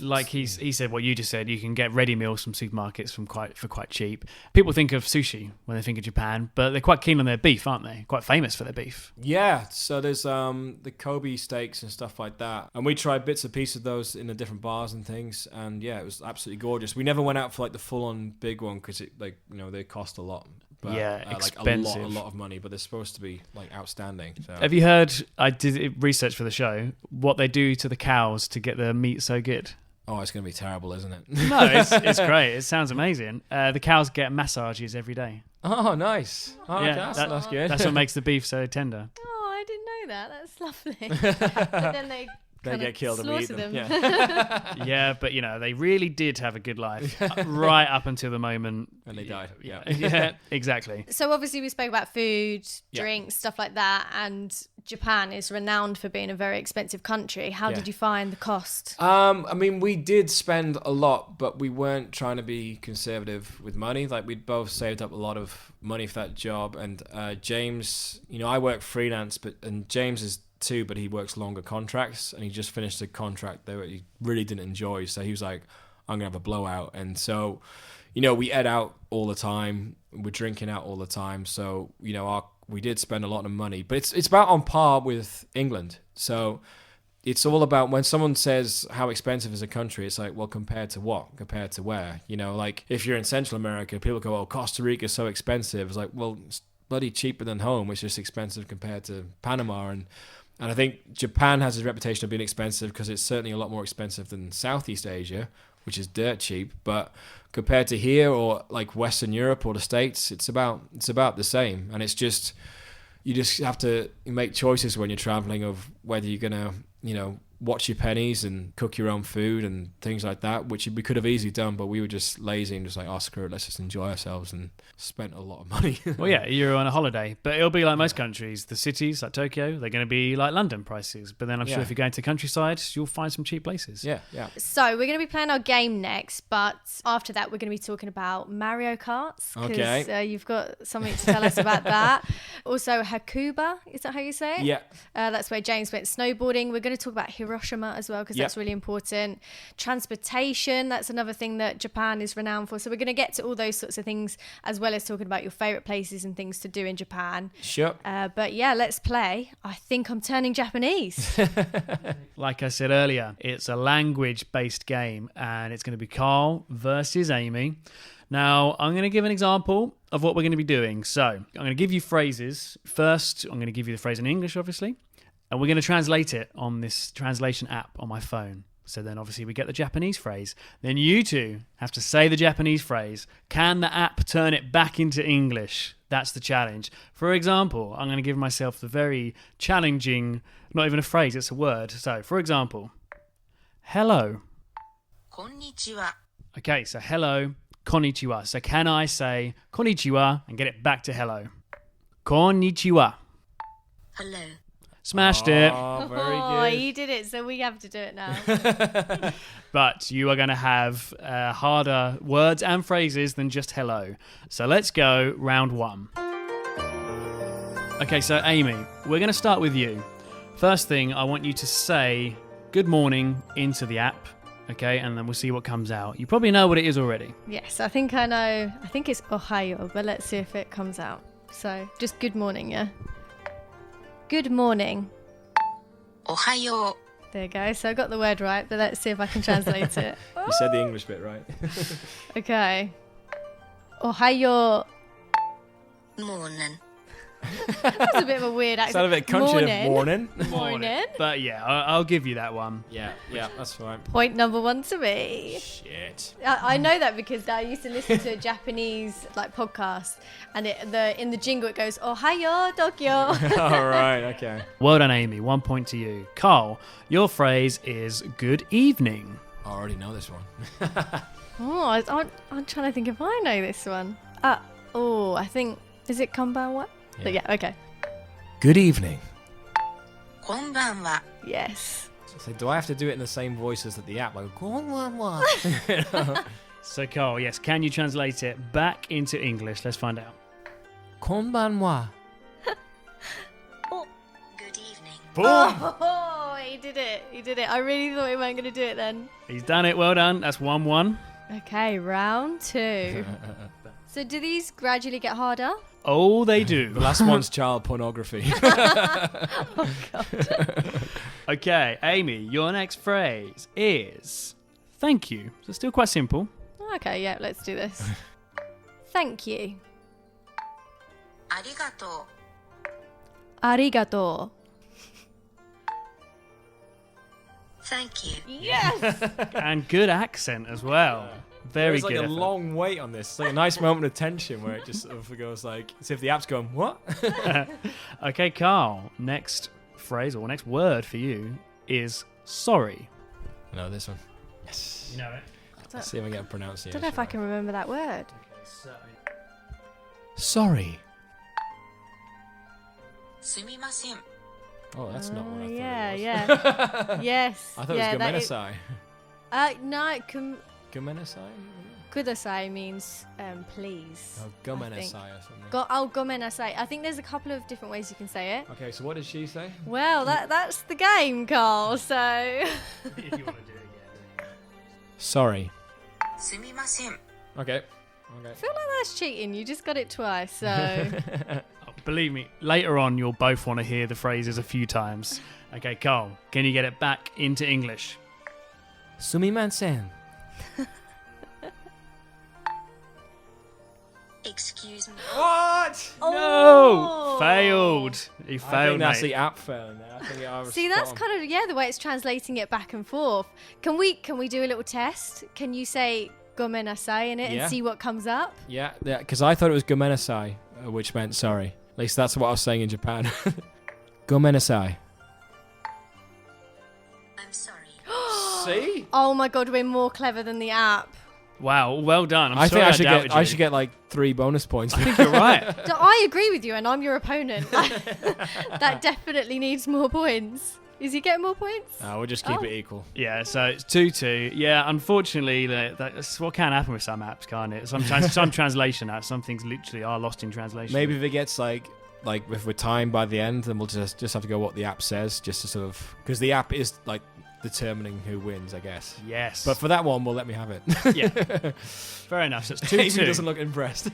Speaker 2: Like he said what you just said, you can get ready meals from supermarkets for quite cheap. People think of sushi when they think of Japan, but they're quite keen on their beef, aren't they? Quite famous for their beef.
Speaker 3: Yeah, so there's the Kobe steaks and stuff like that, and we tried bits and pieces of those in the different bars and things, and yeah, it was absolutely gorgeous. We never went out for like the full-on big one, because it they cost a lot. But,
Speaker 2: expensive.
Speaker 3: Like a lot of money, but they're supposed to be like outstanding. So.
Speaker 2: Have you heard? I did research for the show. What they do to the cows to get the meat so good?
Speaker 3: Oh, it's going to be terrible, isn't it?
Speaker 2: No, it's great. It sounds amazing. The cows get massages every day.
Speaker 3: Oh, nice. Oh,
Speaker 2: yeah,
Speaker 3: okay, that's good.
Speaker 2: That's what makes the beef so tender.
Speaker 1: Oh, I didn't know that. That's lovely. But then they
Speaker 3: get killed and we eat them.
Speaker 2: Yeah, but they really did have a good life right up until the moment.
Speaker 3: And they died.
Speaker 2: Yeah, exactly.
Speaker 1: So obviously we spoke about food, drinks, stuff like that, and Japan is renowned for being a very expensive country. How did you find the cost?
Speaker 3: I mean, we did spend a lot, but we weren't trying to be conservative with money. Like, we'd both saved up a lot of money for that job, and James, I work freelance, and James is too, but he works longer contracts, and he just finished a contract that he really didn't enjoy, so he was like, I'm gonna have a blowout. And so we ate out all the time, we're drinking out all the time, so we did spend a lot of money, but it's about on par with England. So it's all about, when someone says how expensive is a country, it's like, well, compared to what? Compared to where? Like if you're in Central America, people go, oh, Costa Rica is so expensive. It's like, well, it's bloody cheaper than home. It's just expensive compared to Panama. And I think Japan has a reputation of being expensive because it's certainly a lot more expensive than Southeast Asia, which is dirt cheap. But compared to here or like Western Europe or the States, it's about the same. And it's just, you just have to make choices when you're traveling of whether you're gonna, watch your pennies and cook your own food and things like that, which we could have easily done, but we were just lazy and just like, oh, screw it, let's just enjoy ourselves, and spent a lot of money.
Speaker 2: Well, yeah, you're on a holiday, but it'll be like most countries. The cities like Tokyo, they're going to be like London prices, but then I'm sure if you're going to countryside, you'll find some cheap places.
Speaker 3: Yeah.
Speaker 1: So we're going to be playing our game next, but after that we're going to be talking about Mario Karts, because you've got something to tell us about that. Also Hakuba, is that how you say it?
Speaker 3: Yeah.
Speaker 1: That's where James went snowboarding. We're going to talk about Hiroshima as well, because that's really important. Transportation, that's another thing that Japan is renowned for. So we're going to get to all those sorts of things, as well as talking about your favourite places and things to do in Japan.
Speaker 3: Sure.
Speaker 1: But yeah, let's play. I think I'm turning Japanese.
Speaker 2: Like I said earlier, it's a language-based game, and it's going to be Karl versus Amy. Now, I'm going to give an example of what we're going to be doing. So I'm going to give you phrases. First, I'm going to give you the phrase in English, obviously, and we're going to translate it on this translation app on my phone. So then obviously we get the Japanese phrase. Then you two have to say the Japanese phrase. Can the app turn it back into English? That's the challenge. For example, I'm going to give myself the very challenging, not even a phrase, it's a word. So, for example, hello.
Speaker 4: こんにちは
Speaker 2: Okay, so hello, konnichiwa. So can I say konnichiwa and get it back to hello? Konnichiwa.
Speaker 4: Hello.
Speaker 2: Smashed it.
Speaker 3: Oh, very
Speaker 1: Oh,
Speaker 3: good.
Speaker 1: you did it, so we have to do it now.
Speaker 2: But you are going to have harder words and phrases than just hello. So let's go round 1. Okay, so Amy, we're going to start with you. First thing, I want you to say good morning into the app, okay? And then we'll see what comes out. You probably know what it is already.
Speaker 1: Yes, I think I know. I think it's Ohayo, but let's see if it comes out. So, just good morning, yeah? Good morning.
Speaker 4: おはよ
Speaker 1: There you go. So I got the word right, but let's see if I can translate it.
Speaker 3: You said the English bit right.
Speaker 1: Okay. Ohayo.
Speaker 4: うmorning
Speaker 1: That's a bit of a weird accent.
Speaker 3: Sound a bit country.
Speaker 1: Morning.
Speaker 3: Morning.
Speaker 1: Morning.
Speaker 2: But yeah, I'll give you that one.
Speaker 3: Yeah, that's fine.
Speaker 1: Point number 1 to me.
Speaker 3: Shit.
Speaker 1: I know that because I used to listen to a Japanese podcast, and in the jingle it goes Ohayo Tokyo.
Speaker 3: All right, okay.
Speaker 2: Well done, Amy. 1 point to you. Carl, your phrase is good evening.
Speaker 3: I already know this one.
Speaker 1: I'm trying to think if I know this one. I think is it konbanwa? Yeah. Okay.
Speaker 3: Good evening.
Speaker 4: こんばんは
Speaker 1: Yes.
Speaker 3: So do I have to do it in the same voice as the app? Like, konbanwa.
Speaker 2: So Carl, yes, can you translate it back into English? Let's find out.
Speaker 3: Konbanwa.
Speaker 4: Good evening
Speaker 2: Boom!
Speaker 1: Oh, he did it. He did it. I really thought he weren't going to do it then.
Speaker 2: He's done it. Well done. That's 1-1.
Speaker 1: Okay, round 2. So do these gradually get harder?
Speaker 2: Oh, they do.
Speaker 3: The last one's child pornography.
Speaker 1: Oh, God.
Speaker 2: Okay, Amy, your next phrase is thank you. So still quite simple.
Speaker 1: Okay, yeah, let's do this. Thank you.
Speaker 4: ありがと
Speaker 1: Arigato.
Speaker 4: う Thank you
Speaker 1: Yes!
Speaker 2: And good accent as well. Very
Speaker 3: There's like
Speaker 2: good.
Speaker 3: a
Speaker 2: effort.
Speaker 3: long wait on this. It's like a nice moment of tension where it just sort of goes like, as if the app's going, what?
Speaker 2: Okay, Carl, next phrase or next word for you is sorry.
Speaker 3: I know this one. Yes.
Speaker 2: You know it.
Speaker 3: Let's see if I get a pronunciation.
Speaker 1: I don't know if I can remember that word.
Speaker 3: Sorry.
Speaker 4: すみません
Speaker 3: Oh, that's not what I thought
Speaker 1: yeah,
Speaker 3: it was.
Speaker 1: yeah. Yes.
Speaker 3: I thought
Speaker 1: yeah,
Speaker 3: it was
Speaker 1: that is-
Speaker 3: gomenasai.
Speaker 1: No,
Speaker 3: Gomenasai?
Speaker 1: kudasai means please.
Speaker 3: Oh, gomenasai or something.
Speaker 1: Gomenasai. I think there's a couple of different ways you can say it.
Speaker 3: Okay, so what did she say?
Speaker 1: Well, that's the game, Carl. So
Speaker 2: If you want to do it again.
Speaker 3: Sorry.
Speaker 4: すみません
Speaker 3: Okay.
Speaker 1: I feel like that's cheating. You just got it twice. So
Speaker 2: Oh, believe me, later on you'll both want to hear the phrases a few times. Okay, Carl, can you get it back into English?
Speaker 3: Sumimasen.
Speaker 4: Excuse me
Speaker 3: What?
Speaker 2: No! Failed. He
Speaker 3: I
Speaker 2: failed,
Speaker 3: think that's
Speaker 2: mate.
Speaker 3: the app failing there. I think I was
Speaker 1: see, that's
Speaker 3: spot on.
Speaker 1: kind of the way it's translating it back and forth. Can we do a little test? Can you say gomenasai in it
Speaker 3: Yeah.
Speaker 1: and see what comes up?
Speaker 3: Yeah, because I thought it was gomenasai, which meant sorry. At least that's what I was saying in Japan. Gomenasai.
Speaker 4: I'm sorry
Speaker 3: See?
Speaker 1: Oh my God, we're more clever than the app.
Speaker 2: Wow, well done.
Speaker 3: I think
Speaker 2: sorry doubted
Speaker 3: I
Speaker 2: you.
Speaker 3: should get like 3 bonus points.
Speaker 2: I think you're right.
Speaker 1: So I agree with you, and I'm your opponent. That definitely needs more points. Is he getting more points?
Speaker 3: We'll just keep
Speaker 1: Oh.
Speaker 3: it equal.
Speaker 2: Yeah, so it's 2-2. Yeah, unfortunately, that's what can happen with some apps, can't it? Sometimes some translation apps, some things literally are lost in translation.
Speaker 3: Maybe if it gets like if we're timed by the end, then we'll just have to go what the app says, just to sort of, because the app is like determining who wins, I guess.
Speaker 2: Yes.
Speaker 3: But for that one, well, let me have it.
Speaker 2: yeah. Fair enough. So it's
Speaker 3: Amy
Speaker 2: 2-2.
Speaker 3: doesn't look impressed.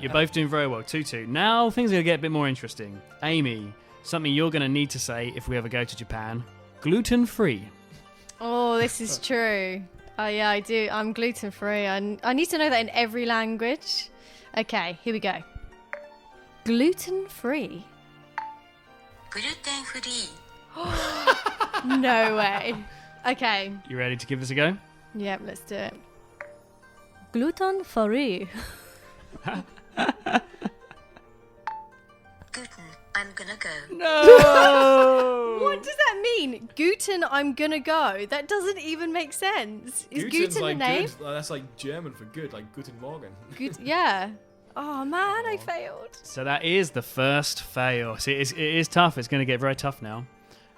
Speaker 2: You're both doing very well. 2-2. Now things are going to get a bit more interesting. Amy, something you're going to need to say if we ever go to Japan. Gluten-free.
Speaker 1: Oh, this is true. Oh yeah, I do. I'm gluten free. I need to know that in every language. Okay, here we go. Gluten free.
Speaker 4: グルテンフリー
Speaker 1: No way. Okay.
Speaker 2: You ready to give this a go?
Speaker 1: Yep, let's do it. Gluten free.
Speaker 4: Guten, I'm gonna go.
Speaker 2: No!
Speaker 1: What does that mean? Guten, I'm gonna go. That doesn't even make sense. Is
Speaker 3: Guten's
Speaker 1: Guten a
Speaker 3: like
Speaker 1: name?
Speaker 3: good. That's like German for good, like Guten Morgen.
Speaker 1: Yeah. Oh man, I failed.
Speaker 2: So that is the first fail. See, it is tough. It's going to get very tough now.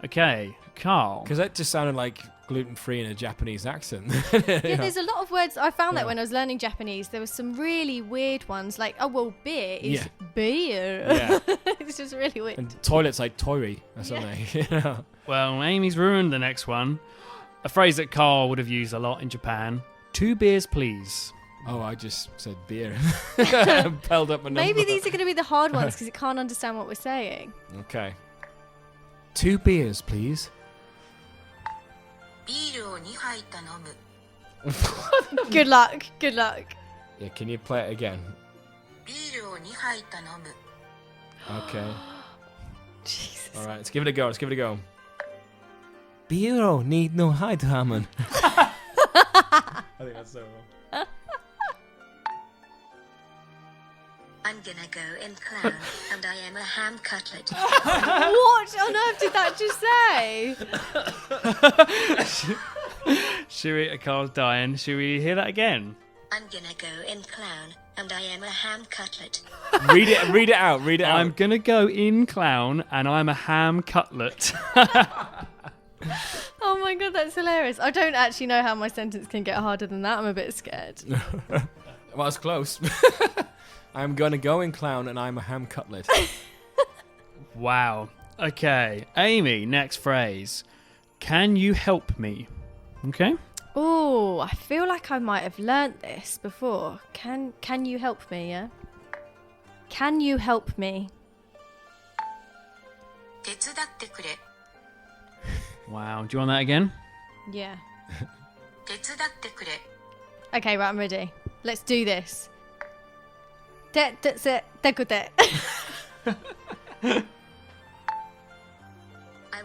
Speaker 2: Okay, Carl.
Speaker 3: Because that just sounded like gluten-free in a Japanese accent.
Speaker 1: Yeah, there's a lot of words. I found that when I was learning Japanese, there were some really weird ones. Like, oh well, beer is beer.
Speaker 3: Yeah.
Speaker 1: It's just really weird.
Speaker 3: And toilet's like toiri or something. You know?
Speaker 2: Well, Amy's ruined the next one. A phrase that Carl would have used a lot in Japan. 2 beers, please.
Speaker 3: Oh, I just said beer. Pelled up a number.
Speaker 1: Maybe these are going to be the hard ones because it can't understand what we're saying.
Speaker 3: Okay. 2 beers, please.
Speaker 4: ビールを2杯頼む。
Speaker 1: Good luck. Good luck.
Speaker 3: Yeah, can you play it again?
Speaker 4: ビールを2杯頼む。
Speaker 3: Okay.
Speaker 1: Jesus.
Speaker 3: All right, let's give it a go. Let's give it a go. Beer need no hide hammer. I think that's so wrong.
Speaker 4: I'm gonna go in clown, and I am a ham cutlet.
Speaker 1: What on earth did that just say?
Speaker 2: Should we, Carl's dying. Should we hear that again?
Speaker 4: I'm gonna go in clown, and I am a ham cutlet.
Speaker 3: Read it out.
Speaker 2: I'm going to go in clown and I'm a ham cutlet.
Speaker 1: Oh my god, that's hilarious. I don't actually know how my sentence can get harder than that. I'm a bit scared.
Speaker 3: Well, it's close. I'm gonna go in clown and I'm a ham cutlet.
Speaker 2: Wow. Okay. Amy, next phrase. Can you help me? Okay.
Speaker 1: Oh, I feel like I might have learnt this before. Can you help me, yeah? Can you help me?
Speaker 4: 手伝ってくれ。
Speaker 2: Wow. Do you want that again?
Speaker 1: Yeah.
Speaker 4: 手伝ってくれ。
Speaker 1: Okay, right, I'm ready. Let's do this. I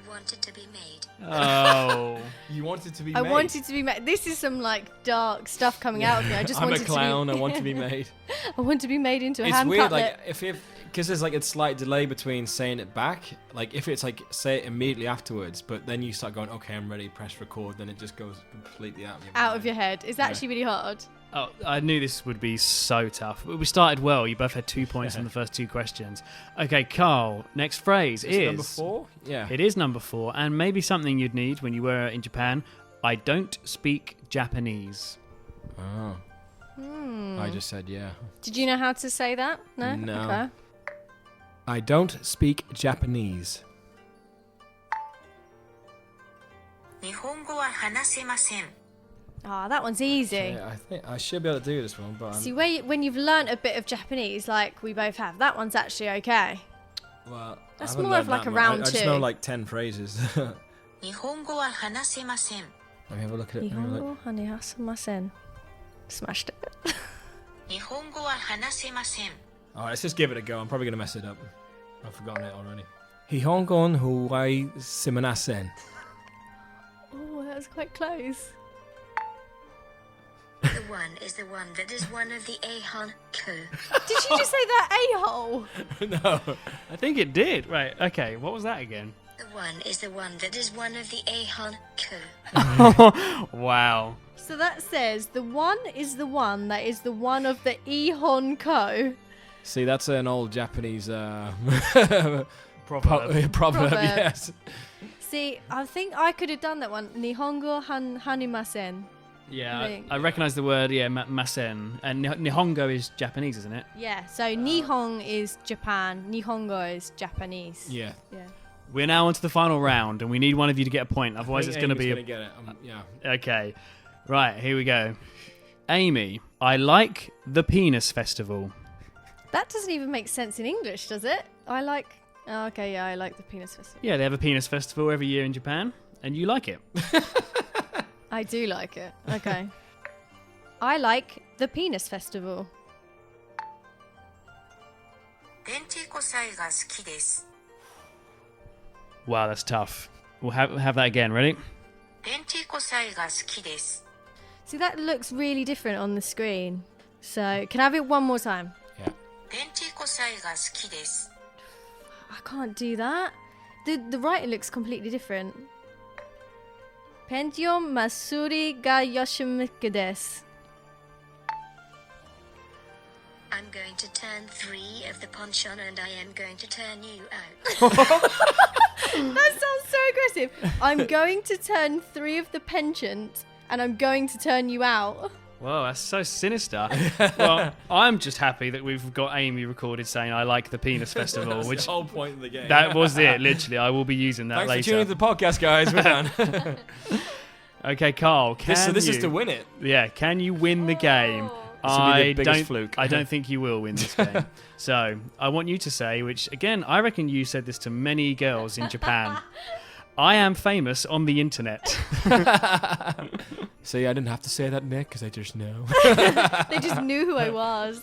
Speaker 4: wanted to be made.
Speaker 2: Oh.
Speaker 3: You wanted to be
Speaker 1: I
Speaker 3: made.
Speaker 1: wanted to be made. This is some like dark stuff coming out of me. I just
Speaker 3: I'm a
Speaker 1: wanted
Speaker 3: clown.
Speaker 1: to be.
Speaker 3: I want to be made.
Speaker 1: I want to be made into a
Speaker 3: It's
Speaker 1: ham
Speaker 3: weird,
Speaker 1: cutlet.
Speaker 3: like if because there's like a slight delay between saying it back. Like if it's like say it immediately afterwards, but then you start going, okay, I'm ready, press record, then it just goes completely out of your
Speaker 1: Out
Speaker 3: mind.
Speaker 1: of your head. It's actually really hard.
Speaker 2: Oh, I knew this would be so tough. We started well. You both had 2 points on the first 2 questions. Okay, Carl, next phrase
Speaker 3: Is
Speaker 2: is...
Speaker 3: it number 4? Yeah.
Speaker 2: It is number 4, and maybe something you'd need when you were in Japan. I don't speak Japanese.
Speaker 3: Oh. I just said yeah.
Speaker 1: Did you know how to say that? No?
Speaker 3: No.
Speaker 1: Okay.
Speaker 3: I don't speak Japanese.
Speaker 4: 日本語は話せません。
Speaker 1: Oh, that one's easy.
Speaker 3: Yeah, I think I should be able to do this one, but
Speaker 1: See, when you've learnt a bit of Japanese, like we both have, that one's actually okay.
Speaker 3: well,
Speaker 1: That's
Speaker 3: I haven't
Speaker 1: more
Speaker 3: learned
Speaker 1: of like
Speaker 3: that
Speaker 1: a
Speaker 3: much.
Speaker 1: round
Speaker 3: I just
Speaker 1: 2.
Speaker 3: know like 10 phrases.
Speaker 4: 日本語は話せません。
Speaker 3: Let me have a look at it. Let me have a look.
Speaker 1: Nihongo hanihasumasen. Smashed it.
Speaker 4: 日本語は話せません。
Speaker 3: Alright, let's just give it a go. I'm probably going to mess it up. I've forgotten it already. Hihongon huwai simanasen.
Speaker 1: Oh, that was quite close.
Speaker 4: The one is the one that is one of the Ahon Co.
Speaker 1: Did you just say that a-hole?
Speaker 3: No.
Speaker 2: I think it did. Right, okay. What was that again?
Speaker 4: The one is the one that is one of the Ahon Co.
Speaker 2: Wow.
Speaker 1: So that says the one is the one that is the one of the Ihon Co.
Speaker 3: See, that's an old Japanese
Speaker 2: Proverb.
Speaker 3: proverb, yes.
Speaker 1: See, I think I could have done that one. Nihongo hanimasen.
Speaker 2: Yeah,
Speaker 1: Right.
Speaker 2: I recognise the word, masen. And Nihongo is Japanese, isn't it?
Speaker 1: Yeah, so Nihon is Japan, Nihongo is Japanese.
Speaker 3: Yeah.
Speaker 1: Yeah.
Speaker 2: We're now on to the final round, and we need one of you to get a point. Otherwise,
Speaker 3: I
Speaker 2: it's
Speaker 3: think
Speaker 2: going to be...
Speaker 3: Amy's gonna get it. Yeah.
Speaker 2: Okay. Right, here we go. Amy, I like the Penis Festival.
Speaker 1: That doesn't even make sense in English, does it? I like... Oh, okay, yeah, I like the Penis Festival.
Speaker 2: Yeah, they have a Penis Festival every year in Japan, and you like it.
Speaker 1: I do like it. Okay. I like the Penis Festival.
Speaker 4: 電池交際が好きです。
Speaker 2: Wow, that's tough. We'll have that again. Ready?
Speaker 4: 天地こさえが好きです。
Speaker 1: See, that looks really different on the screen. So, can I have it one more time?
Speaker 3: Yeah.
Speaker 4: 天地こさえが好きです。
Speaker 1: I can't do that. The writing looks completely different. Pention Masuri ga Yoshimuku desu.
Speaker 4: I'm going to turn 3 of the ponchon and I am going to turn you out.
Speaker 1: That sounds so aggressive. I'm going to turn 3 of the penchant and I'm going to turn you out.
Speaker 2: Whoa, that's so sinister. Well, I'm just happy that we've got Amy recorded saying I like the Penis Festival,
Speaker 3: That's
Speaker 2: which
Speaker 3: the whole point of the game.
Speaker 2: that was it, literally. I will be using that
Speaker 3: Thanks
Speaker 2: later.
Speaker 3: for tuning to the podcast, guys. We're done.
Speaker 2: Okay, Carl,
Speaker 3: This is to win it.
Speaker 2: Yeah, can you win the game?
Speaker 3: This will be the biggest fluke.
Speaker 2: I don't think you will win this game. So I want you to say, which again, I reckon you said this to many girls in Japan. I am famous on the internet.
Speaker 3: See, I didn't have to say that, Nick, because I just know.
Speaker 1: They just knew who I was.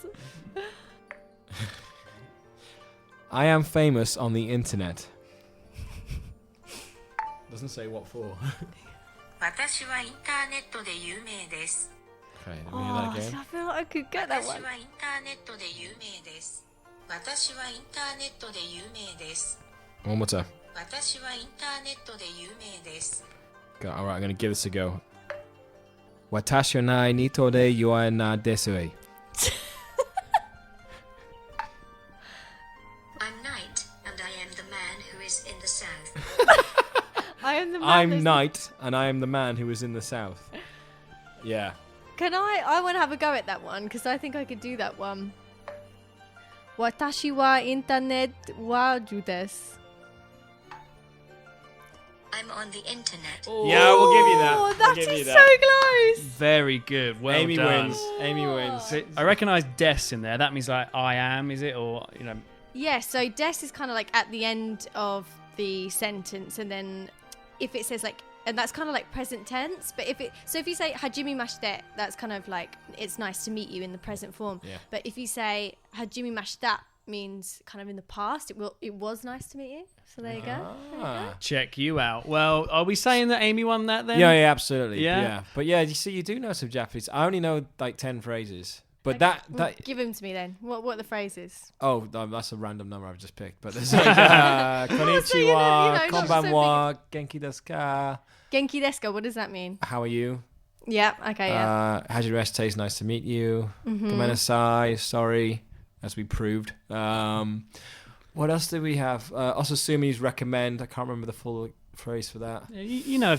Speaker 3: I am famous on the internet. Doesn't say what for.
Speaker 4: 私はインターネットで有名です。
Speaker 3: Okay, let me
Speaker 1: Oh,
Speaker 3: hear that again.
Speaker 1: I feel like I could get that
Speaker 4: 私
Speaker 1: one.
Speaker 4: はインターネットで有名です。私はインターネットで有名です。
Speaker 3: One more time.
Speaker 4: 私はインターネットで有名です。
Speaker 3: All right, I'm going to give this a go. Watashi wa nai nito de yuai na desu e.
Speaker 4: I'm Knight, and I am the man who is in the south.
Speaker 1: I am the man.
Speaker 3: I'm
Speaker 1: that's-
Speaker 3: Knight, and I am the man who is in the south. Yeah.
Speaker 1: Can I want to have a go at that one because I think I could do that one. Watashi wa internet wa ju desu.
Speaker 4: I'm on the internet.
Speaker 3: Yeah, we'll give you that.
Speaker 1: Oh,
Speaker 3: We'll
Speaker 1: that
Speaker 3: give you
Speaker 1: is
Speaker 3: that.
Speaker 1: so close.
Speaker 2: Very good. Well
Speaker 3: Amy
Speaker 2: done.
Speaker 3: wins. Amy wins.
Speaker 2: I recognise des in there. That means like I am, is it? Or, you know.
Speaker 1: Yeah, so des is kind of like at the end of the sentence, and then if it says like, and that's kind of like present tense. But if you say hajime mashite, that's kind of like it's nice to meet you in the present form.
Speaker 3: Yeah.
Speaker 1: But if you say hajime mashita, means kind of in the past. It was nice to meet you. So there you go.
Speaker 3: Ah.
Speaker 2: Check you out. Well, are we saying that Amy won that then?
Speaker 3: Yeah, absolutely.
Speaker 2: Yeah?
Speaker 3: But yeah, you see, you do know some Japanese. I only know like 10 phrases. But that
Speaker 1: Give them to me then. What are the phrases?
Speaker 3: oh, that's a random number I've just picked. But there's like konnichiwa,
Speaker 1: you know, not
Speaker 3: konbanwa, genki desu ka.
Speaker 1: Genki desu ka, what does that mean?
Speaker 3: How are you?
Speaker 1: Yeah, okay, yeah.
Speaker 3: Hajireste is nice to meet you. Gomenasai, sorry, as we proved. What else do we have? Osasumi's recommend. I can't remember the full phrase for that.
Speaker 2: Yeah, you know a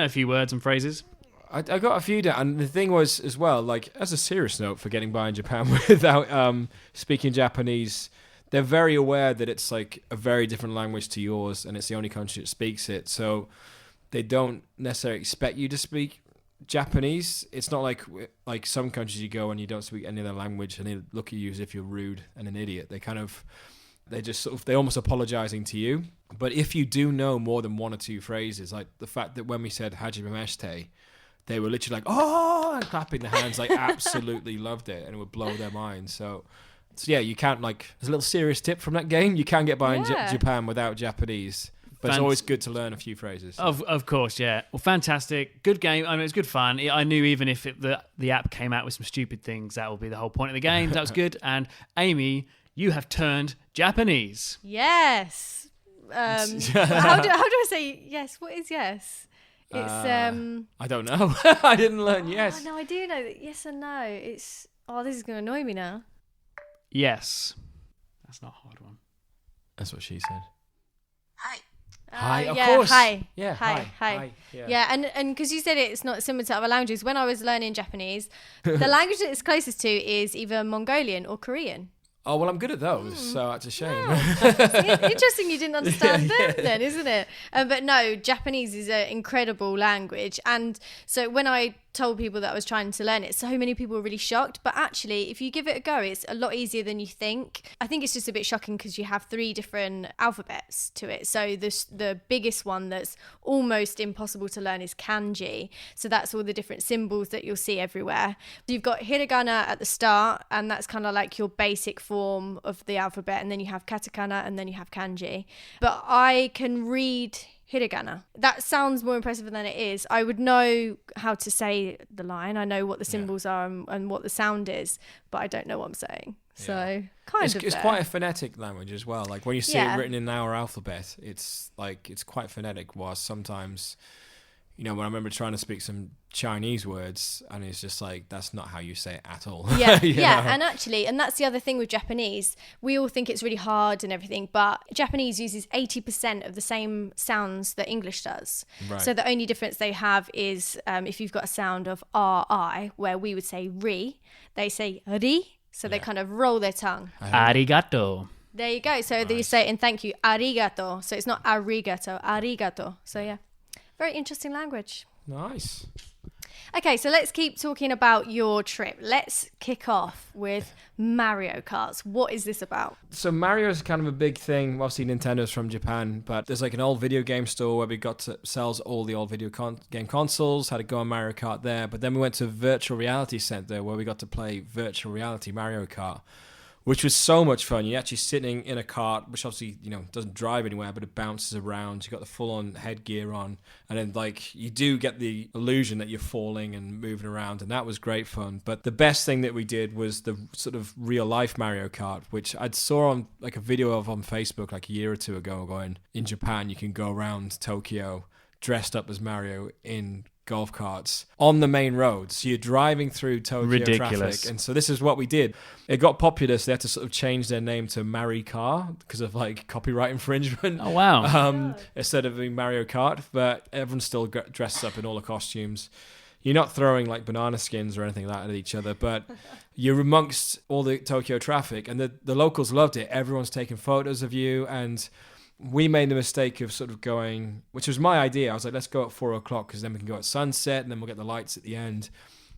Speaker 2: few words and phrases.
Speaker 3: I got a few down, and the thing was as well, like as a serious note for getting by in Japan without speaking Japanese, they're very aware that it's like a very different language to yours, and it's the only country that speaks it. So they don't necessarily expect you to speak Japanese. It's not like some countries you go and you don't speak any other language, and they look at you as if you're rude and an idiot. They're almost apologizing to you. But if you do know more than one or two phrases, like the fact that when we said hajime mashite, they were literally like, oh, and clapping their hands, like absolutely loved it, and it would blow their minds. So yeah, you can't there's a little serious tip from that game. You can get by in Japan without Japanese, but it's always good to learn a few phrases.
Speaker 2: Of course, yeah. Well, fantastic. Good game. I mean, it was good fun. I knew even if the app came out with some stupid things, that will be the whole point of the game. That was good. And Amy, you have turned Japanese.
Speaker 1: Yes. How do I say yes? What is yes? It's
Speaker 3: I don't know. I didn't learn yes.
Speaker 1: No, I do know that yes and no. It's this is going to annoy me now.
Speaker 2: Yes. That's not a hard one.
Speaker 3: That's what she said.
Speaker 4: Hi.
Speaker 3: Hi, of
Speaker 1: yeah,
Speaker 3: course.
Speaker 1: Hi.
Speaker 3: Yeah,
Speaker 1: hi.
Speaker 3: Yeah.
Speaker 1: Yeah, and because you said it's not similar to other languages, when I was learning Japanese, the language that it's closest to is either Mongolian or Korean.
Speaker 3: Oh, well, I'm good at those, so it's a shame.
Speaker 1: Interesting you didn't understand them then, isn't it? But no, Japanese is an incredible language. And so when I told people that I was trying to learn it, so many people were really shocked. But actually, if you give it a go, it's a lot easier than you think. I think it's just a bit shocking because you have 3 different alphabets to it. So the biggest one that's almost impossible to learn is kanji. So that's all the different symbols that you'll see everywhere. So you've got hiragana at the start, and that's kind of like your basic form of the alphabet. And then you have katakana, and then you have kanji. But I can read hiragana. That sounds more impressive than it is. I would know how to say the line. I know what the symbols are and what the sound is, but I don't know what I'm saying. So
Speaker 3: it's quite a phonetic language as well. Like when you see it written in our alphabet, it's quite phonetic. Whilst sometimes, when I remember trying to speak some Chinese words, and it's just like, that's not how you say it at all.
Speaker 1: Yeah. And that's the other thing with Japanese. We all think it's really hard and everything, but Japanese uses 80% of the same sounds that English does.
Speaker 3: Right.
Speaker 1: So the only difference they have is if you've got a sound of R-I, where we would say ri, they say ri. So they kind of roll their tongue.
Speaker 2: Arigato.
Speaker 1: There you go. So they say it in thank you, arigato. So it's not arigato, arigato. So yeah, very interesting language.
Speaker 3: Nice.
Speaker 1: Okay, so let's keep talking about your trip. Let's kick off with Mario Karts. What is this about?
Speaker 3: So Mario is kind of a big thing. Obviously, Nintendo's from Japan, but there's like an old video game store where we got to sells all the old video game consoles. Had to go on Mario Kart there, but then we went to a virtual reality center where we got to play virtual reality Mario Kart, which was so much fun. You're actually sitting in a cart, which obviously, doesn't drive anywhere, but it bounces around. You got the full-on headgear on, and then you do get the illusion that you're falling and moving around, and that was great fun. But the best thing that we did was the sort of real-life Mario Kart, which I'd saw on a video of on Facebook a year or two ago, going, in Japan, you can go around Tokyo dressed up as Mario in golf carts on the main road. So you're driving through Tokyo traffic. And so this is what we did. It got popular, so they had to sort of change their name to Mari Car because of copyright infringement.
Speaker 2: Oh, wow.
Speaker 3: Instead of being Mario Kart. But everyone's still dressed up in all the costumes. You're not throwing banana skins or anything like that at each other, but you're amongst all the Tokyo traffic, and the locals loved it. Everyone's taking photos of you, and we made the mistake of sort of going, which was my idea. I was like, let's go at 4:00 because then we can go at sunset and then we'll get the lights at the end,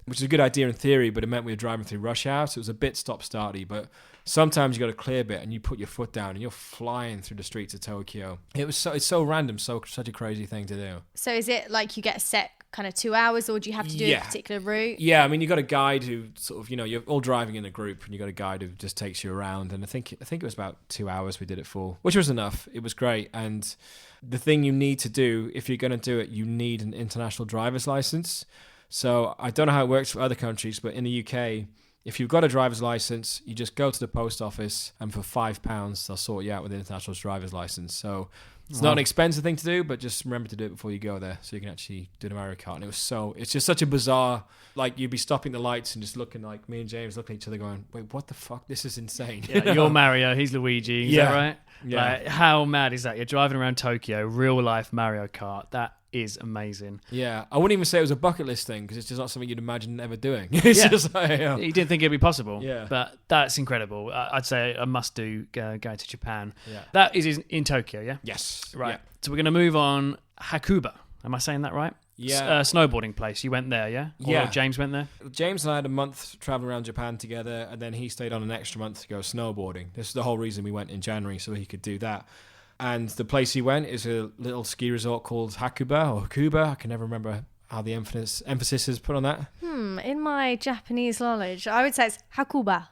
Speaker 3: which is a good idea in theory, but it meant we were driving through rush hour. So it was a bit stop-starty, but sometimes you got a clear bit and you put your foot down and you're flying through the streets of Tokyo. It's so random, such a crazy thing to do.
Speaker 1: So is it like you get a set kind of 2 hours, or do you have to do a particular route?
Speaker 3: Yeah, I mean, you got a guide who sort of, you're all driving in a group, and you got a guide who just takes you around. And I think it was about 2 hours we did it for, which was enough. It was great. And the thing you need to do, if you're going to do it, you need an international driver's license. So I don't know how it works for other countries, but in the UK, if you've got a driver's license, you just go to the post office, and for £5, they'll sort you out with an international driver's license. So it's not an expensive thing to do, but just remember to do it before you go there, so you can actually do the Mario Kart. And it's just such a bizarre, you'd be stopping the lights and just looking, me and James looking at each other going, wait, what the fuck? This is insane.
Speaker 2: Yeah, you're Mario, he's Luigi, is that right? Yeah. How mad is that? You're driving around Tokyo, real life Mario Kart. That is amazing.
Speaker 3: Yeah, I wouldn't even say it was a bucket list thing, because it's just not something you'd imagine ever doing. It's just
Speaker 2: You didn't think it'd be possible.
Speaker 3: Yeah.
Speaker 2: But that's incredible. I'd say a must do going to Japan.
Speaker 3: Yeah.
Speaker 2: That is in Tokyo, yeah?
Speaker 3: Yes.
Speaker 2: Right.
Speaker 3: Yeah.
Speaker 2: So we're going to move on. Hakuba. Am I saying that right?
Speaker 3: Yeah.
Speaker 2: Snowboarding place. You went there, yeah? Or James went there?
Speaker 3: James and I had a month traveling around Japan together, and then he stayed on an extra month to go snowboarding. This is the whole reason we went in January, so he could do that. And the place he went is a little ski resort called Hakuba. I can never remember how the emphasis is put on that.
Speaker 1: In my Japanese knowledge, I would say it's Hakuba.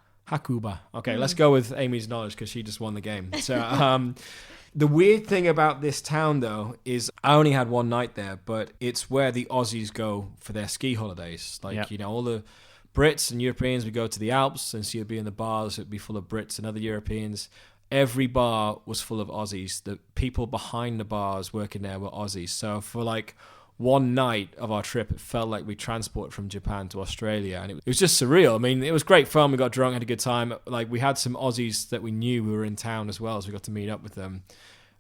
Speaker 3: Okay, let's go with Amy's knowledge, because she just won the game. So the weird thing about this town, though, is I only had one night there, but it's where the Aussies go for their ski holidays. All the Brits and Europeans would go to the Alps, and so you'd be in the bars, it'd be full of Brits and other Europeans. Every bar was full of Aussies. The people behind the bars working there were Aussies. So for one night of our trip, it felt like we transported from Japan to Australia, and it was just surreal. I mean, it was great fun. We got drunk, had a good time. We had some Aussies that we knew who were in town as well, so we got to meet up with them,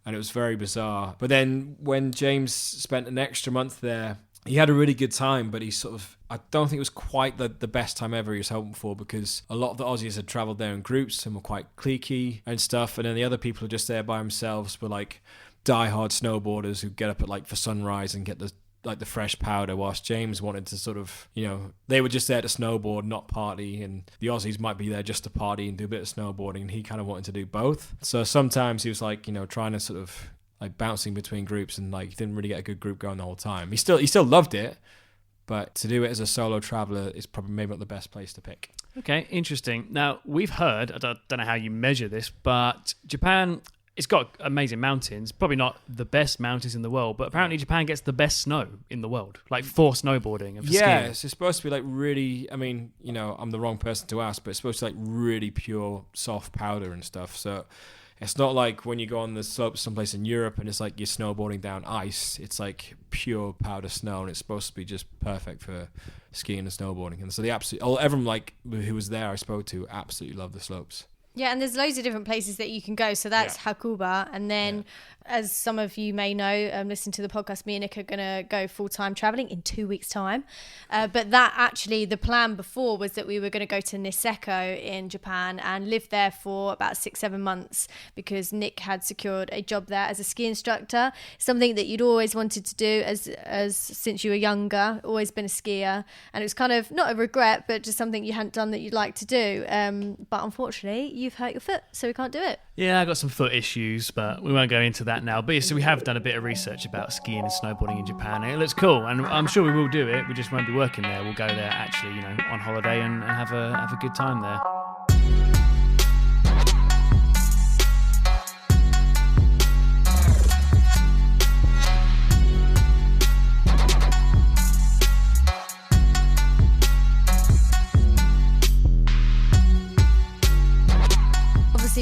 Speaker 3: and it was very bizarre. But then when James spent an extra month there, he had a really good time, but I don't think it was quite the best time ever he was hoping for, because a lot of the Aussies had travelled there in groups and were quite cliquey and stuff, and then the other people who were just there by themselves were die-hard snowboarders who get up at for sunrise and get the fresh powder, whilst James wanted to they were just there to snowboard, not party, and the Aussies might be there just to party and do a bit of snowboarding, and he kind of wanted to do both. So sometimes he was trying to bouncing between groups, and he didn't really get a good group going the whole time. He still loved it, but to do it as a solo traveler is probably maybe not the best place to pick.
Speaker 2: Okay, interesting. Now, we've heard, I don't know how you measure this, but Japan it's got amazing mountains. Probably not the best mountains in the world, but apparently Japan gets the best snow in the world, like for snowboarding and for skiing.
Speaker 3: It's supposed to be like really, I mean, you know, I'm the wrong person to ask, but it's supposed to be like really pure soft powder and stuff. So it's not like when you go on the slopes someplace in Europe and it's like you're snowboarding down ice. It's like pure powder snow, and it's supposed to be just perfect for skiing and snowboarding. And so everyone like who was there I spoke to absolutely loved the slopes.
Speaker 1: Yeah, and there's loads of different places that you can go. So that's Hakuba. And then, as some of you may know, listen to the podcast, me and Nick are going to go full-time traveling in 2 weeks' time. But that actually, the plan before was that we were going to go to Niseko in Japan and live there for about 6-7 months because Nick had secured a job there as a ski instructor. Something that you'd always wanted to do as since you were younger, always been a skier. And it was kind of not a regret, but just something you hadn't done that you'd like to do. But unfortunately, you've hurt your foot, so we can't do it.
Speaker 2: Yeah, I got some foot issues, but we won't go into that now. But yeah, so we have done a bit of research about skiing and snowboarding in Japan. It looks cool, and I'm sure we will do it. We just won't be working there. We'll go there actually, you know, on holiday and have a good time there.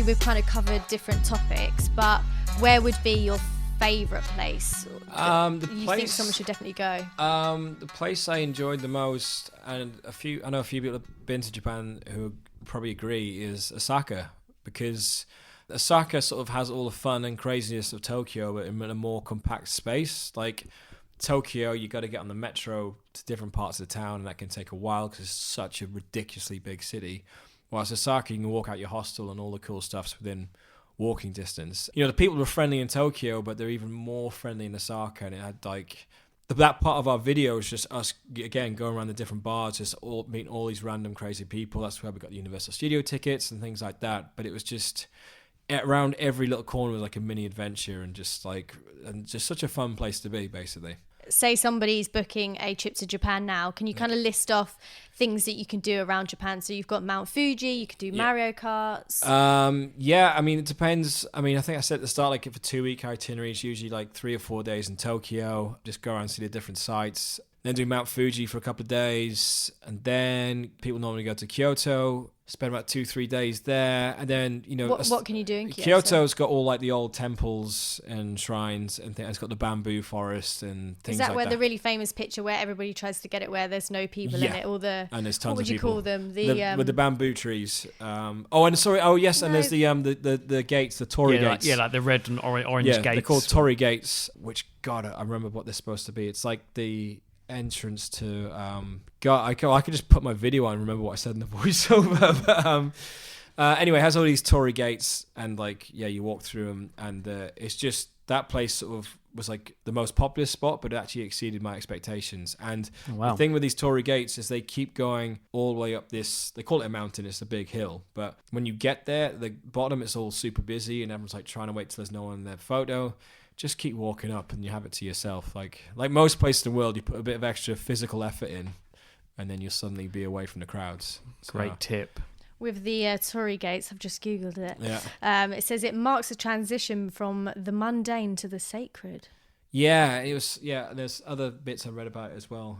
Speaker 1: We've kind of covered different topics, but where would be your favourite place? You think someone should definitely go?
Speaker 3: The place I enjoyed the most, and I know a few people have been to Japan who probably agree, is Osaka, because Osaka sort of has all the fun and craziness of Tokyo, but in a more compact space. Like Tokyo, you got to get on the metro to different parts of the town, and that can take a while because it's such a ridiculously big city. Whilst Osaka, you can walk out your hostel and all the cool stuff's within walking distance. You know, the people were friendly in Tokyo, but they're even more friendly in Osaka. And it had like, that part of our video is just us, again, going around the different bars, just meeting all these random crazy people. That's where we got the Universal Studio tickets and things like that. But it was just, around every little corner was like a mini adventure and just such a fun place to be, basically.
Speaker 1: Say somebody's booking a trip to Japan now, can you kind of list off things that you can do around Japan? So you've got Mount Fuji, you can do Mario Karts.
Speaker 3: I mean, it depends. I mean, I think I said at the start, like for 2-week itineraries, usually like 3 or 4 days in Tokyo, just go around and see the different sites. Then do Mount Fuji for a couple of days, and then people normally go to Kyoto, spend about 2-3 days there, and then, you know,
Speaker 1: what can you do in Kyoto?
Speaker 3: Kyoto's got all like the old temples and shrines and things. It's got the bamboo forest and things like that.
Speaker 1: Is that where the really famous picture where everybody tries to get it, where there's no people in it, all the,
Speaker 3: and there's tons
Speaker 1: what would
Speaker 3: of
Speaker 1: you
Speaker 3: people.
Speaker 1: call them?
Speaker 3: With the bamboo trees. And there's the gates, the torii gates.
Speaker 2: Like the red and orange gates.
Speaker 3: They're called torii gates, which, God, I remember what they're supposed to be. It's like the entrance to I could just put my video on and remember what I said in the voiceover. But anyway, it has all these torii gates, and like you walk through them, and it's just, that place sort of was like the most popular spot, but it actually exceeded my expectations. And the thing with these torii gates is they keep going all the way up this, they call it a mountain, it's a big hill, but when you get there, the bottom, it's all super busy and everyone's like trying to wait till there's no one in their photo. Just keep walking up and you have it to yourself. Like most places in the world, you put a bit of extra physical effort in and then you'll suddenly be away from the crowds.
Speaker 2: Great tip.
Speaker 1: With the torii gates, I've just Googled it.
Speaker 3: Yeah.
Speaker 1: It says it marks a transition from the mundane to the sacred.
Speaker 3: Yeah, it was. Yeah, there's other bits I read about it as well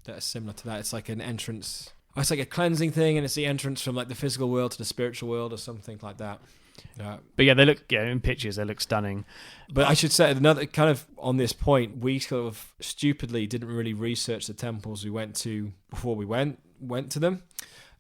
Speaker 3: that are similar to that. It's like an entrance. It's like a cleansing thing, and it's the entrance from like the physical world to the spiritual world or something like that.
Speaker 2: But yeah, they look, in pictures, they look stunning.
Speaker 3: But I should say, another kind of on this point, we sort of stupidly didn't really research the temples we went to before we went to them.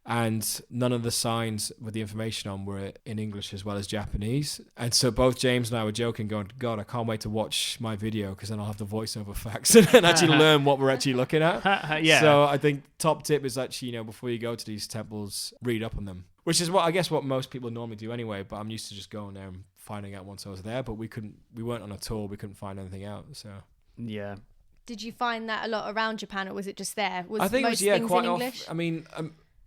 Speaker 3: And none of the signs with the information on were in English as well as Japanese. And so both James and I were joking, going, God, I can't wait to watch my video because then I'll have the voiceover facts and actually learn what we're actually looking at.
Speaker 2: Yeah.
Speaker 3: So I think top tip is actually, before you go to these temples, read up on them. Which is what most people normally do anyway, but I'm used to just going there and finding out once I was there. But we weren't on a tour, we couldn't find anything out. So
Speaker 2: yeah.
Speaker 1: Did you find that a lot around Japan, or was it just there?
Speaker 3: I think
Speaker 1: most
Speaker 3: it was
Speaker 1: things
Speaker 3: quite
Speaker 1: in English?
Speaker 3: I mean,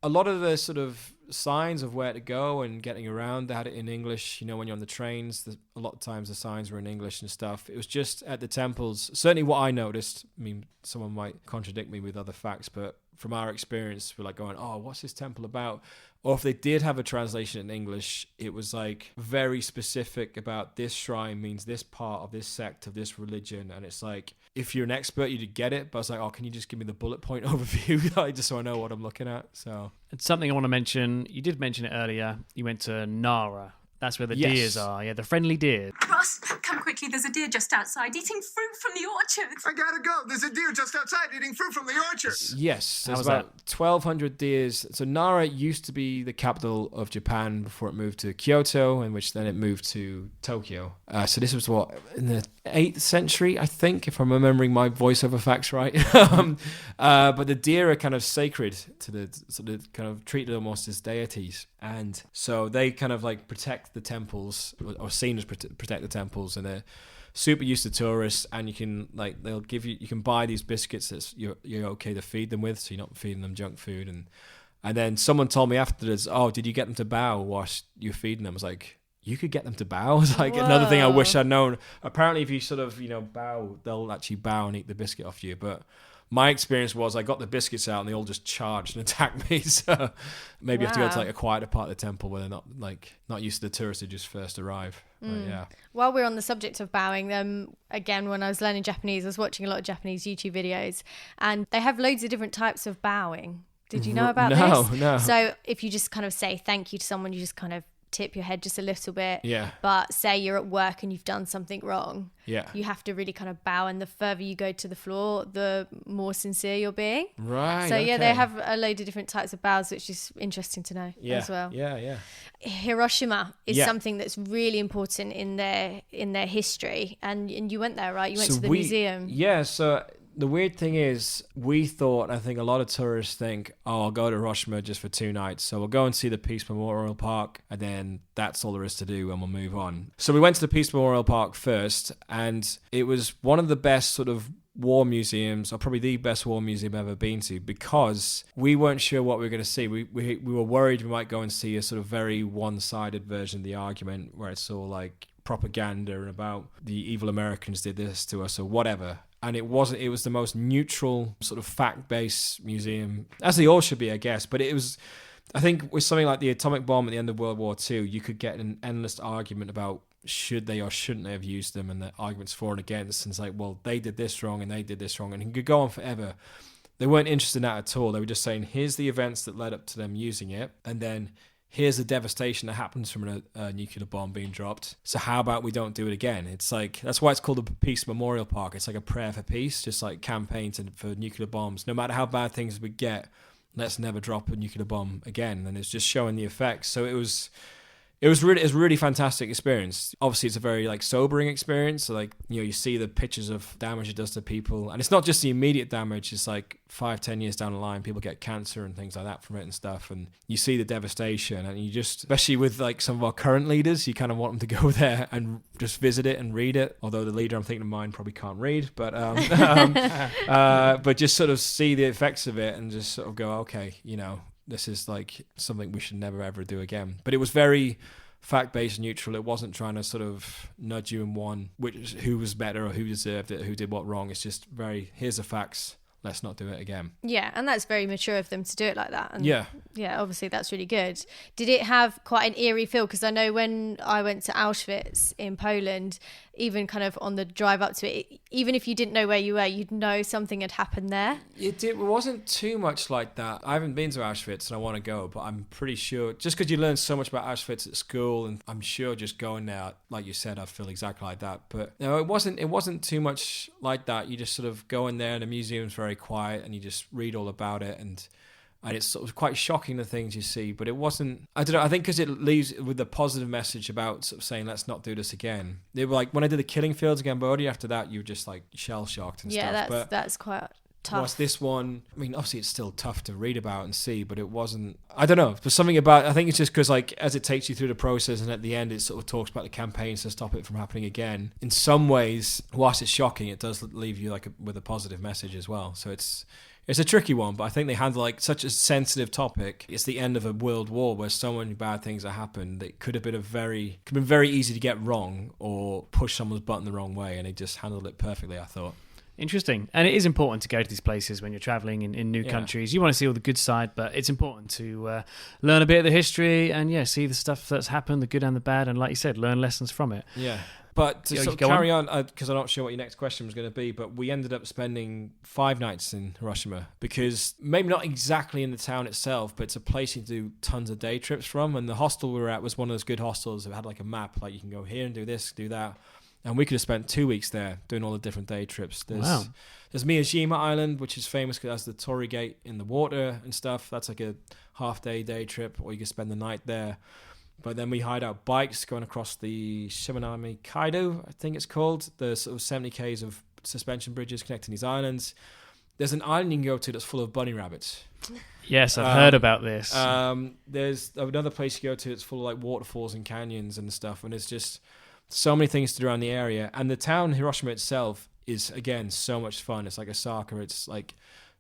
Speaker 3: a lot of the sort of signs of where to go and getting around, they had it in English. When you're on the trains, a lot of times the signs were in English and stuff. It was just at the temples, certainly what I noticed. I mean, someone might contradict me with other facts, but from our experience, we're like going, oh, what's this temple about? Or if they did have a translation in English, it was like very specific about this shrine means this part of this sect of this religion. And it's like, if you're an expert, you'd get it. But I was like, oh, can you just give me the bullet point overview like, just so I know what I'm looking at? So
Speaker 2: it's something I want to mention. You did mention it earlier. You went to Nara. That's where the deers are. Yeah, the friendly deer.
Speaker 5: Ross, come quickly. There's a deer just outside eating fruit from the orchard.
Speaker 6: I gotta go. There's a deer just outside eating fruit from the orchard.
Speaker 3: Yes, there's
Speaker 2: was
Speaker 3: about 1,200 deers. So Nara used to be the capital of Japan before it moved to Kyoto, in which then it moved to Tokyo. So this was what, in the 8th century, I think, if I'm remembering my voiceover facts right. But the deer are kind of sacred to the, so they're kind of treated almost as deities. And so they kind of like protect the temples, or seen as protect the temples, and they're super used to tourists. And you can like, they'll give you, you can buy these biscuits that you're okay to feed them with, so you're not feeding them junk food. And then someone told me afterwards, oh, did you get them to bow whilst you're feeding them? I was like, you could get them to bow? It's like another thing I wish I'd known. Apparently if you sort of, bow, they'll actually bow and eat the biscuit off you. But my experience was I got the biscuits out and they all just charged and attacked me. So maybe you have to go to like a quieter part of the temple where they're not used to the tourists who just first arrive. But yeah.
Speaker 1: While we're on the subject of bowing, again, when I was learning Japanese, I was watching a lot of Japanese YouTube videos, and they have loads of different types of bowing. Did you know about this?
Speaker 3: No.
Speaker 1: So if you just kind of say thank you to someone, you just kind of tip your head just a little bit.
Speaker 3: Yeah.
Speaker 1: But say you're at work and you've done something wrong.
Speaker 3: Yeah.
Speaker 1: You have to really kind of bow, and the further you go to the floor, the more sincere you're being.
Speaker 3: Right.
Speaker 1: So yeah,
Speaker 3: okay.
Speaker 1: they have a load of different types of bows, which is interesting to know as well.
Speaker 3: Yeah.
Speaker 1: Hiroshima is something that's really important in their history, and you went there, right? You went to the museum.
Speaker 3: Yeah. So the weird thing is, we thought, I think a lot of tourists think, oh, I'll go to Hiroshima just for 2 nights. So we'll go and see the Peace Memorial Park, and then that's all there is to do, and we'll move on. So we went to the Peace Memorial Park first, and it was one of the best sort of war museums, or probably the best war museum I've ever been to, because we weren't sure what we were going to see. We were worried we might go and see a sort of very one-sided version of the argument, where it's all like propaganda and about the evil Americans did this to us or whatever. And it wasn't. It was the most neutral, sort of fact-based museum, as they all should be, I guess. But it was, I think, with something like the atomic bomb at the end of World War II, you could get an endless argument about should they or shouldn't they have used them, and the arguments for and against. And it's like, well, they did this wrong and they did this wrong, and it could go on forever. They weren't interested in that at all. They were just saying, here's the events that led up to them using it, and then here's the devastation that happens from a nuclear bomb being dropped. So how about we don't do it again? It's like, that's why it's called the Peace Memorial Park. It's like a prayer for peace, just like campaigns for nuclear bombs. No matter how bad things we get, let's never drop a nuclear bomb again. And it's just showing the effects. So it was really fantastic experience. Obviously, it's a very like sobering experience. So like, you see the pictures of damage it does to people, and it's not just the immediate damage. It's like 5-10 years down the line, people get cancer and things like that from it and stuff. And you see the devastation, and you just, especially with like some of our current leaders, you kind of want them to go there and just visit it and read it. Although the leader I'm thinking of mine probably can't read, but but just sort of see the effects of it and just sort of go, okay, this is like something we should never ever do again. But it was very fact-based, neutral. It wasn't trying to sort of nudge you in one, who was better or who deserved it, who did what wrong. It's just very, here's the facts, let's not do it again.
Speaker 1: Yeah, and that's very mature of them to do it like that. And
Speaker 3: yeah,
Speaker 1: obviously that's really good. Did it have quite an eerie feel? Because I know when I went to Auschwitz in Poland, even kind of on the drive up to it, even if you didn't know where you were, you'd know something had happened there.
Speaker 3: It wasn't too much like that. I haven't been to Auschwitz and I want to go, but I'm pretty sure, just because you learn so much about Auschwitz at school, and I'm sure just going there, like you said, I feel exactly like that. But no, it wasn't too much like that. You just sort of go in there and the museum's very quiet and you just read all about it, and it's sort of quite shocking, the things you see. But it wasn't, I don't know, I think because it leaves with the positive message about sort of saying, let's not do this again. They were like, when I did the killing fields in Cambodia, after that, you were just like shell-shocked and stuff.
Speaker 1: Yeah, that's quite tough.
Speaker 3: Whilst this one, I mean, obviously it's still tough to read about and see, but it wasn't, I don't know, there's something about, I think it's just because like, as it takes you through the process and at the end it sort of talks about the campaigns to stop it from happening again. In some ways, whilst it's shocking, it does leave you like with a positive message as well. So it's a tricky one, but I think they handle like such a sensitive topic. It's the end of a world war where so many bad things have happened. It could have been very easy to get wrong or push someone's button the wrong way, and they just handled it perfectly, I thought.
Speaker 2: Interesting. And it is important to go to these places when you're traveling in new countries. You want to see all the good side, but it's important to learn a bit of the history and, see the stuff that's happened, the good and the bad, and like you said, learn lessons from it.
Speaker 3: Yeah. But to sort of
Speaker 2: go
Speaker 3: carry on, because I'm not sure what your next question was going to be, but we ended up spending 5 nights in Hiroshima because maybe not exactly in the town itself, but it's a place you can do tons of day trips from. And the hostel we were at was one of those good hostels that had like a map, like you can go here and do this, do that. And we could have spent 2 weeks there doing all the different day trips. There's Miyajima Island, which is famous because it has the Torii Gate in the water and stuff. That's like a day trip, or you can spend the night there. But then we hired out bikes going across the Shimanami Kaido, I think it's called. The sort of 70 k's of suspension bridges connecting these islands. There's an island you can go to that's full of bunny rabbits.
Speaker 2: Yes, I've heard about this.
Speaker 3: There's another place you go to that's full of like waterfalls and canyons and stuff. And there's just so many things to do around the area. And the town, Hiroshima itself, is, again, so much fun. It's like Osaka. It's like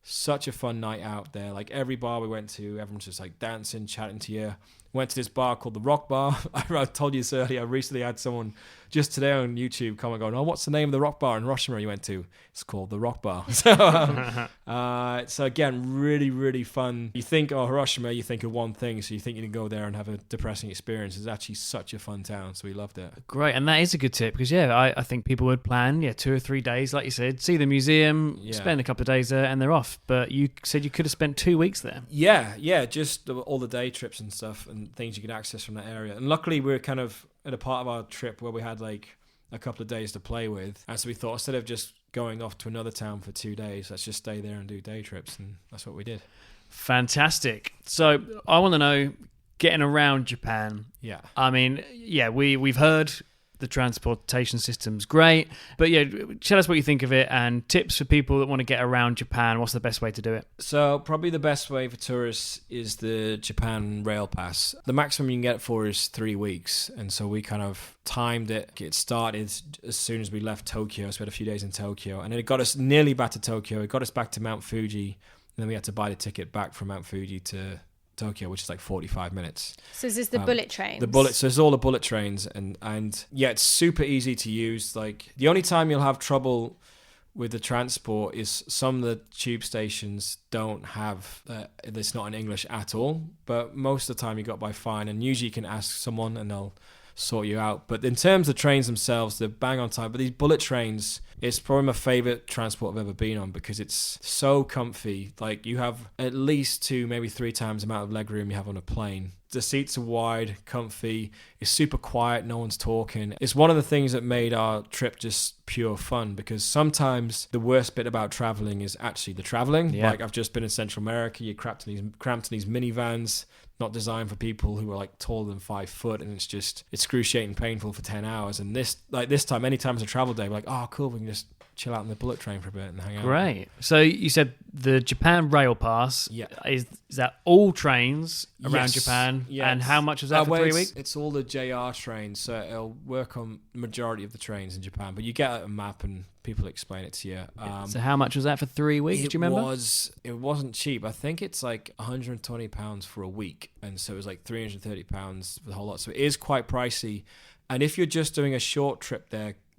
Speaker 3: such a fun night out there. Like every bar we went to, everyone's just like dancing, chatting to you. Went to this bar called the Rock Bar. I told you this earlier. I recently had someone just today on YouTube comment going, "Oh, what's the name of the rock bar in Hiroshima you went to?" It's called the Rock Bar. So again, really, really fun. You think, Hiroshima, you think of one thing, so you think you can go there and have a depressing experience. It's actually such a fun town, so we loved it.
Speaker 2: Great, and that is a good tip because I think people would plan 2 or 3 days, like you said, see the museum, spend a couple of days there, and they're off. But you said you could have spent 2 weeks there.
Speaker 3: Yeah, just all the day trips and stuff and things you could access from that area. And luckily, we're kind of at a part of our trip where we had like a couple of days to play with, and so we thought instead of just going off to another town for 2 days, let's just stay there and do day trips, and that's what we did.
Speaker 2: Fantastic. So I want to know, getting around Japan.
Speaker 3: Yeah.
Speaker 2: I mean, we've heard the transportation system's great, but tell us what you think of it and tips for people that want to get around Japan. What's the best way to do it?
Speaker 3: So probably the best way for tourists is the Japan Rail Pass. The maximum you can get it for is 3 weeks, and so we kind of timed it. It started as soon as we left Tokyo, so we had a few days in Tokyo, and then it got us nearly back to Tokyo. It got us back to Mount Fuji, and then we had to buy the ticket back from Mount Fuji to Tokyo, which is like 45 minutes.
Speaker 1: So is this the bullet trains?
Speaker 3: So there's all the bullet trains, and it's super easy to use. Like the only time you'll have trouble with the transport is some of the tube stations don't have it's not in English at all, but most of the time you got by fine, and usually you can ask someone and they'll sort you out. But in terms of trains themselves, they're bang on time. But these bullet trains, it's probably my favorite transport I've ever been on because it's so comfy. Like you have at least 2, maybe 3 times the amount of leg room you have on a plane. The seats are wide, comfy. It's super quiet. No one's talking. It's one of the things that made our trip just pure fun, because sometimes the worst bit about traveling is actually the traveling.
Speaker 2: Yeah.
Speaker 3: Like I've just been in Central America. You're cramped in these minivans, not designed for people who are like taller than 5 foot, and it's just excruciating painful for 10 hours. And this time, anytime it's a travel day, we're like, oh cool, we can just chill out in the bullet train for a bit and hang out.
Speaker 2: Great. So you said the Japan Rail Pass.
Speaker 3: Yeah.
Speaker 2: Is that all trains around Japan?
Speaker 3: Yes.
Speaker 2: And how much is that for 3 weeks?
Speaker 3: It's all the JR trains, so it'll work on the majority of the trains in Japan. But you get a map and people explain it to you.
Speaker 2: So how much was that for 3 weeks? Do you remember?
Speaker 3: It wasn't cheap. I think it's like £120 for a week, and so it was like £330 for the whole lot. So it is quite pricey. And if you're just doing a short trip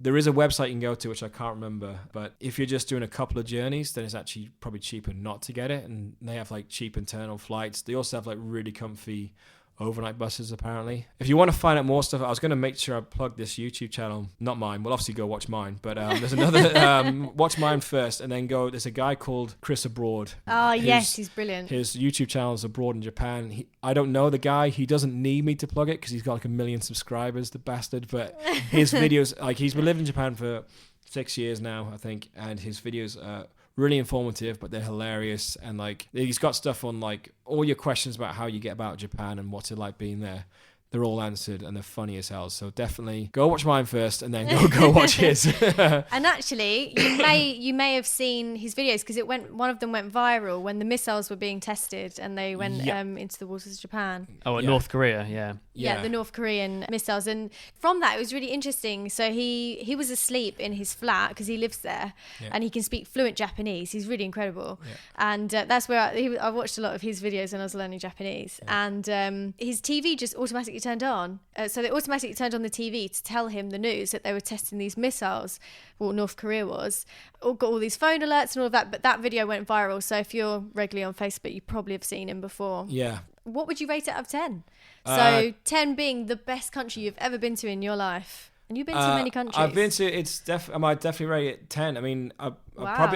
Speaker 3: there is a website you can go to, which I can't remember, but if you're just doing a couple of journeys, then it's actually probably cheaper not to get it. And they have like cheap internal flights. They also have like really comfy overnight buses, apparently. If you want to find out more stuff, I was going to make sure I plug this YouTube channel. Not mine. We'll obviously go watch mine. But there's another... watch mine first and then go... There's a guy called Chris Abroad.
Speaker 1: Oh, yes. He's brilliant.
Speaker 3: His YouTube channel is Abroad in Japan. I don't know the guy. He doesn't need me to plug it because he's got like 1 million subscribers, the bastard. But his videos... Like, he's been living in Japan for 6 years now, I think. And his videos are really informative, but they're hilarious. And like, he's got stuff on like all your questions about how you get about Japan and what's it like being there. They're all answered and they're funny as hell. So definitely go watch mine first and then go watch his.
Speaker 1: And actually, you may have seen his videos because one of them went viral when the missiles were being tested and they went into the waters of Japan.
Speaker 2: Oh, North Korea,
Speaker 1: Yeah, the North Korean missiles. And from that, it was really interesting. So he was asleep in his flat because he lives there and he can speak fluent Japanese. He's really incredible. Yeah. And that's where I watched a lot of his videos when I was learning Japanese. Yeah. And his TV just automatically turned on. So they automatically turned on the TV to tell him the news that they were testing these missiles. Well, North Korea was. Got all these phone alerts and all of that. But that video went viral. So if you're regularly on Facebook, you probably have seen him before.
Speaker 3: Yeah.
Speaker 1: What would you rate it out of 10? So 10 being the best country you've ever been to in your life. And you've been to many countries.
Speaker 3: I've been to, I might definitely rate it 10. I mean, I'll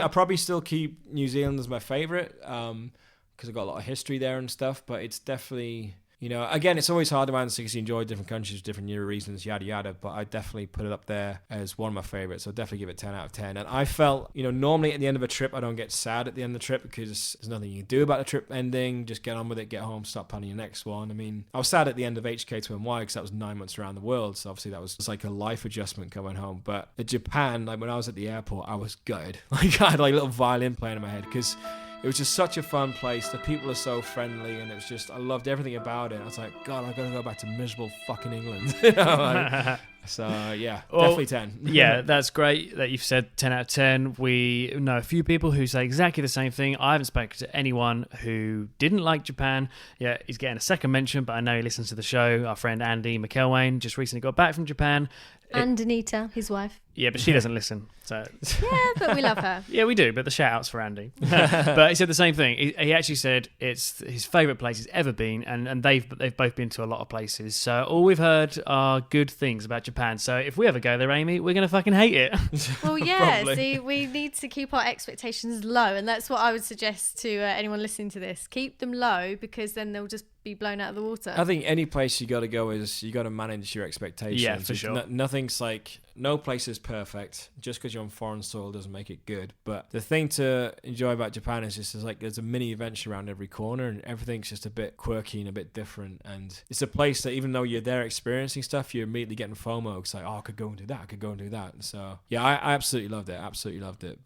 Speaker 3: probably still keep New Zealand as my favorite because I've got a lot of history there and stuff. But it's definitely, you know, again, it's always hard to answer because you enjoy different countries, different reasons, yada, yada. But I definitely put it up there as one of my favorites. So definitely give it 10 out of 10. And I felt, you know, normally at the end of a trip, I don't get sad at the end of the trip because there's nothing you can do about the trip ending. Just get on with it, get home, start planning your next one. I mean, I was sad at the end of HK2NY because that was 9 months around the world. So obviously that was just like a life adjustment coming home. But at Japan, like when I was at the airport, I was gutted. Like I had like a little violin playing in my head because it was just such a fun place. The people are so friendly, and it was just, I loved everything about it. I was like, God, I gotta go back to miserable fucking England. You know, like, so yeah, definitely 10.
Speaker 2: Yeah, that's great that you've said 10 out of 10. We know a few people who say exactly the same thing. I haven't spoken to anyone who didn't like Japan. Yeah, he's getting a second mention, but I know he listens to the show. Our friend Andy McElwain just recently got back from Japan.
Speaker 1: And Anita, his wife.
Speaker 2: Yeah, but she doesn't listen. So
Speaker 1: yeah, but we love her.
Speaker 2: Yeah, we do, but the shout-outs for Andy. But he said the same thing. He actually said it's his favourite place he's ever been, and they've both been to a lot of places. So all we've heard are good things about Japan. So if we ever go there, Amy, we're going to fucking hate it.
Speaker 1: Well, yeah, see, we need to keep our expectations low, and that's what I would suggest to anyone listening to this. Keep them low, because then they'll just be blown out of the water.
Speaker 3: I think any place you got to go is you got to manage your expectations.
Speaker 2: Yeah, for sure.
Speaker 3: Nothing's like, no place is perfect. Just because you're on foreign soil doesn't make it good. But the thing to enjoy about Japan is just there's a mini adventure around every corner, and everything's just a bit quirky and a bit different. And it's a place that even though you're there experiencing stuff, you're immediately getting FOMO. It's like, oh, I could go and do that. I could go and do that. And so yeah, I absolutely loved it. Absolutely loved it.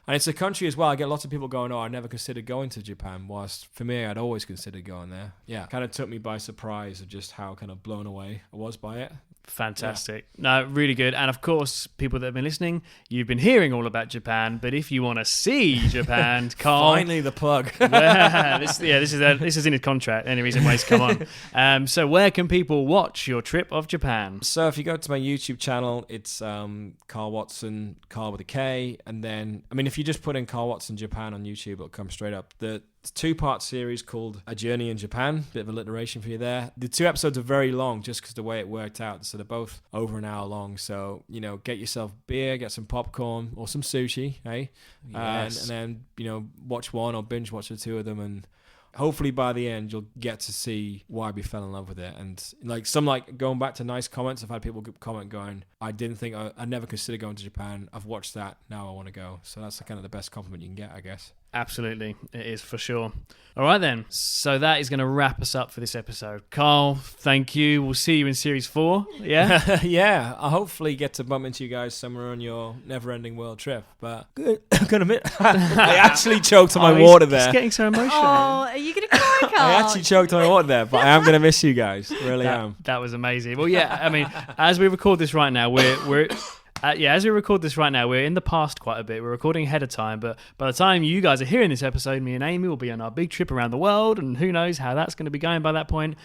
Speaker 3: And it's a country as well. I get lots of people going, oh, I never considered going to Japan. Whilst for me, I'd always considered going there. Yeah, kind of took me by surprise of just how kind of blown away I was by it.
Speaker 2: Fantastic. Yeah. No, really good. And of course, people that have been listening, you've been hearing all about Japan, but if you want to see Japan, Karl...
Speaker 3: Finally the plug.
Speaker 2: This is in his contract. Any reason why he's come on. So where can people watch your trip of Japan?
Speaker 3: So if you go to my YouTube channel, it's Karl Watson, Karl with a K. And then, I mean, if you just put in Karl Watson Japan on YouTube, it'll come straight up. The two-part series called A Journey in Japan. Bit of alliteration for you there. The 2 episodes are very long just because the way it worked out. So they're both over an hour long. So, you know, get yourself beer, get some popcorn or some sushi, eh?
Speaker 2: Yes.
Speaker 3: And then, you know, watch one or binge watch the 2 of them, and hopefully by the end you'll get to see why we fell in love with it. And like some, like going back to nice comments, I've had people comment going, I didn't think I never considered going to Japan. I've watched that, now I want to go. So that's kind of the best compliment you can get, I guess.
Speaker 2: Absolutely, it is for sure. All right then, so that is going to wrap us up for this episode. Karl, thank you. We'll see you in series 4. Yeah,
Speaker 3: yeah. I'll hopefully get to bump into you guys somewhere on your never-ending world trip. But good, gonna admit, I actually choked on my water there.
Speaker 2: He's getting so emotional.
Speaker 1: Oh, are you gonna cry, Karl?
Speaker 3: I actually choked on my water there, but I am gonna miss you guys. Really am.
Speaker 2: That was amazing. Well, yeah. I mean, as we record this right now, we're as we record this right now, we're in the past quite a bit. We're recording ahead of time, but by the time you guys are hearing this episode, me and Amy will be on our big trip around the world, and who knows how that's going to be going by that point.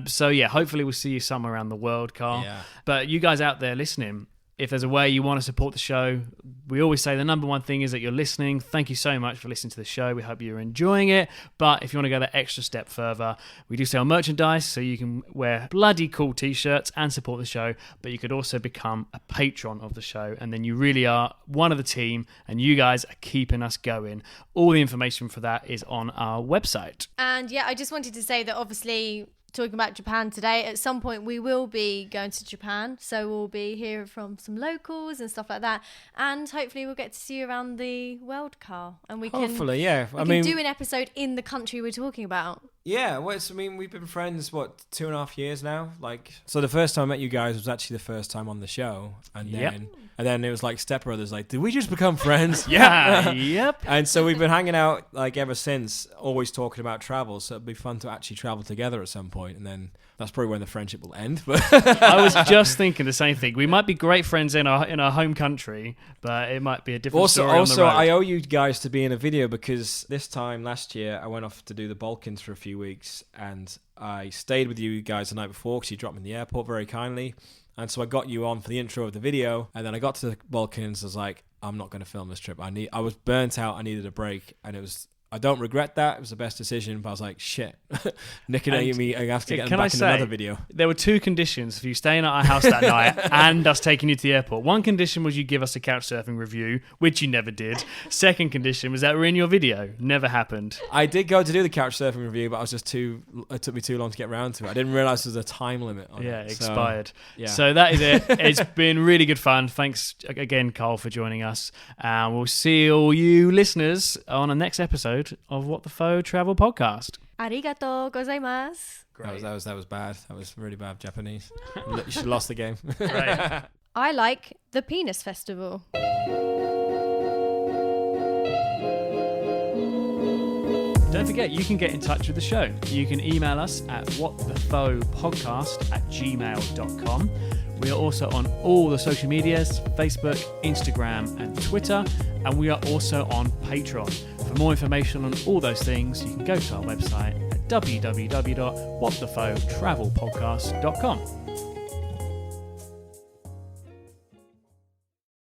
Speaker 2: So yeah, hopefully we'll see you somewhere around the world, Karl.
Speaker 3: Yeah.
Speaker 2: But you guys out there listening, if there's a way you want to support the show, we always say the number one thing is that you're listening. Thank you so much for listening to the show. We hope you're enjoying it. But if you want to go that extra step further, we do sell merchandise, so you can wear bloody cool t-shirts and support the show. But you could also become a patron of the show, and then you really are one of the team, and you guys are keeping us going. All the information for that is on our website.
Speaker 1: And yeah, I just wanted to say that obviously, talking about Japan today, at some point we will be going to Japan, so we'll be hearing from some locals and stuff like that, and hopefully we'll get to see you around the world, Karl, and we can
Speaker 3: hopefully, yeah,
Speaker 1: we can do an episode in the country we're talking about.
Speaker 3: Yeah, well, I mean, we've been friends, 2.5 years now? Like, so the first time I met you guys was actually the first time on the show, and then it was like Step Brothers, like, did we just become friends?
Speaker 2: Yeah, yep.
Speaker 3: And so we've been hanging out like ever since, always talking about travel. So it'd be fun to actually travel together at some point. And then That's probably when the friendship will end. But
Speaker 2: I was just thinking the same thing. We might be great friends in our home country, but it might be a different story on the
Speaker 3: Also,
Speaker 2: road.
Speaker 3: I owe you guys to be in a video because this time last year I went off to do the Balkans for a few weeks, and I stayed with you guys the night before because you dropped me in the airport very kindly. And so I got you on for the intro of the video, and then I got to the Balkans. I was like, I'm not going to film this trip. I was burnt out. I needed a break, and I don't regret that. It was the best decision, but I was like, shit. Nick and Amy, I have to get them back in another video.
Speaker 2: There were 2 conditions for you staying at our house that night and us taking you to the airport. One condition was you give us a couch surfing review, which you never did. Second condition was that we're in your video. Never happened.
Speaker 3: I did go to do the couch surfing review, but I was just it took me too long to get around to it. I didn't realize there was a time limit on it.
Speaker 2: Yeah, expired.
Speaker 3: Yeah.
Speaker 2: So that is it. It's been really good fun. Thanks again, Carl, for joining us. And we'll see all you listeners on the next episode of What the Faux Travel Podcast.
Speaker 1: Arigato gozaimasu.
Speaker 3: That was bad. That was really bad Japanese. You should have lost the game.
Speaker 2: Right.
Speaker 1: I like the Penis Festival.
Speaker 2: Don't forget, you can get in touch with the show. You can email us at whatthefaupodcast@gmail.com. We are also on all the social medias, Facebook, Instagram and Twitter. And we are also on Patreon. For more information on all those things, you can go to our website at www.whatthefaupodcast.com.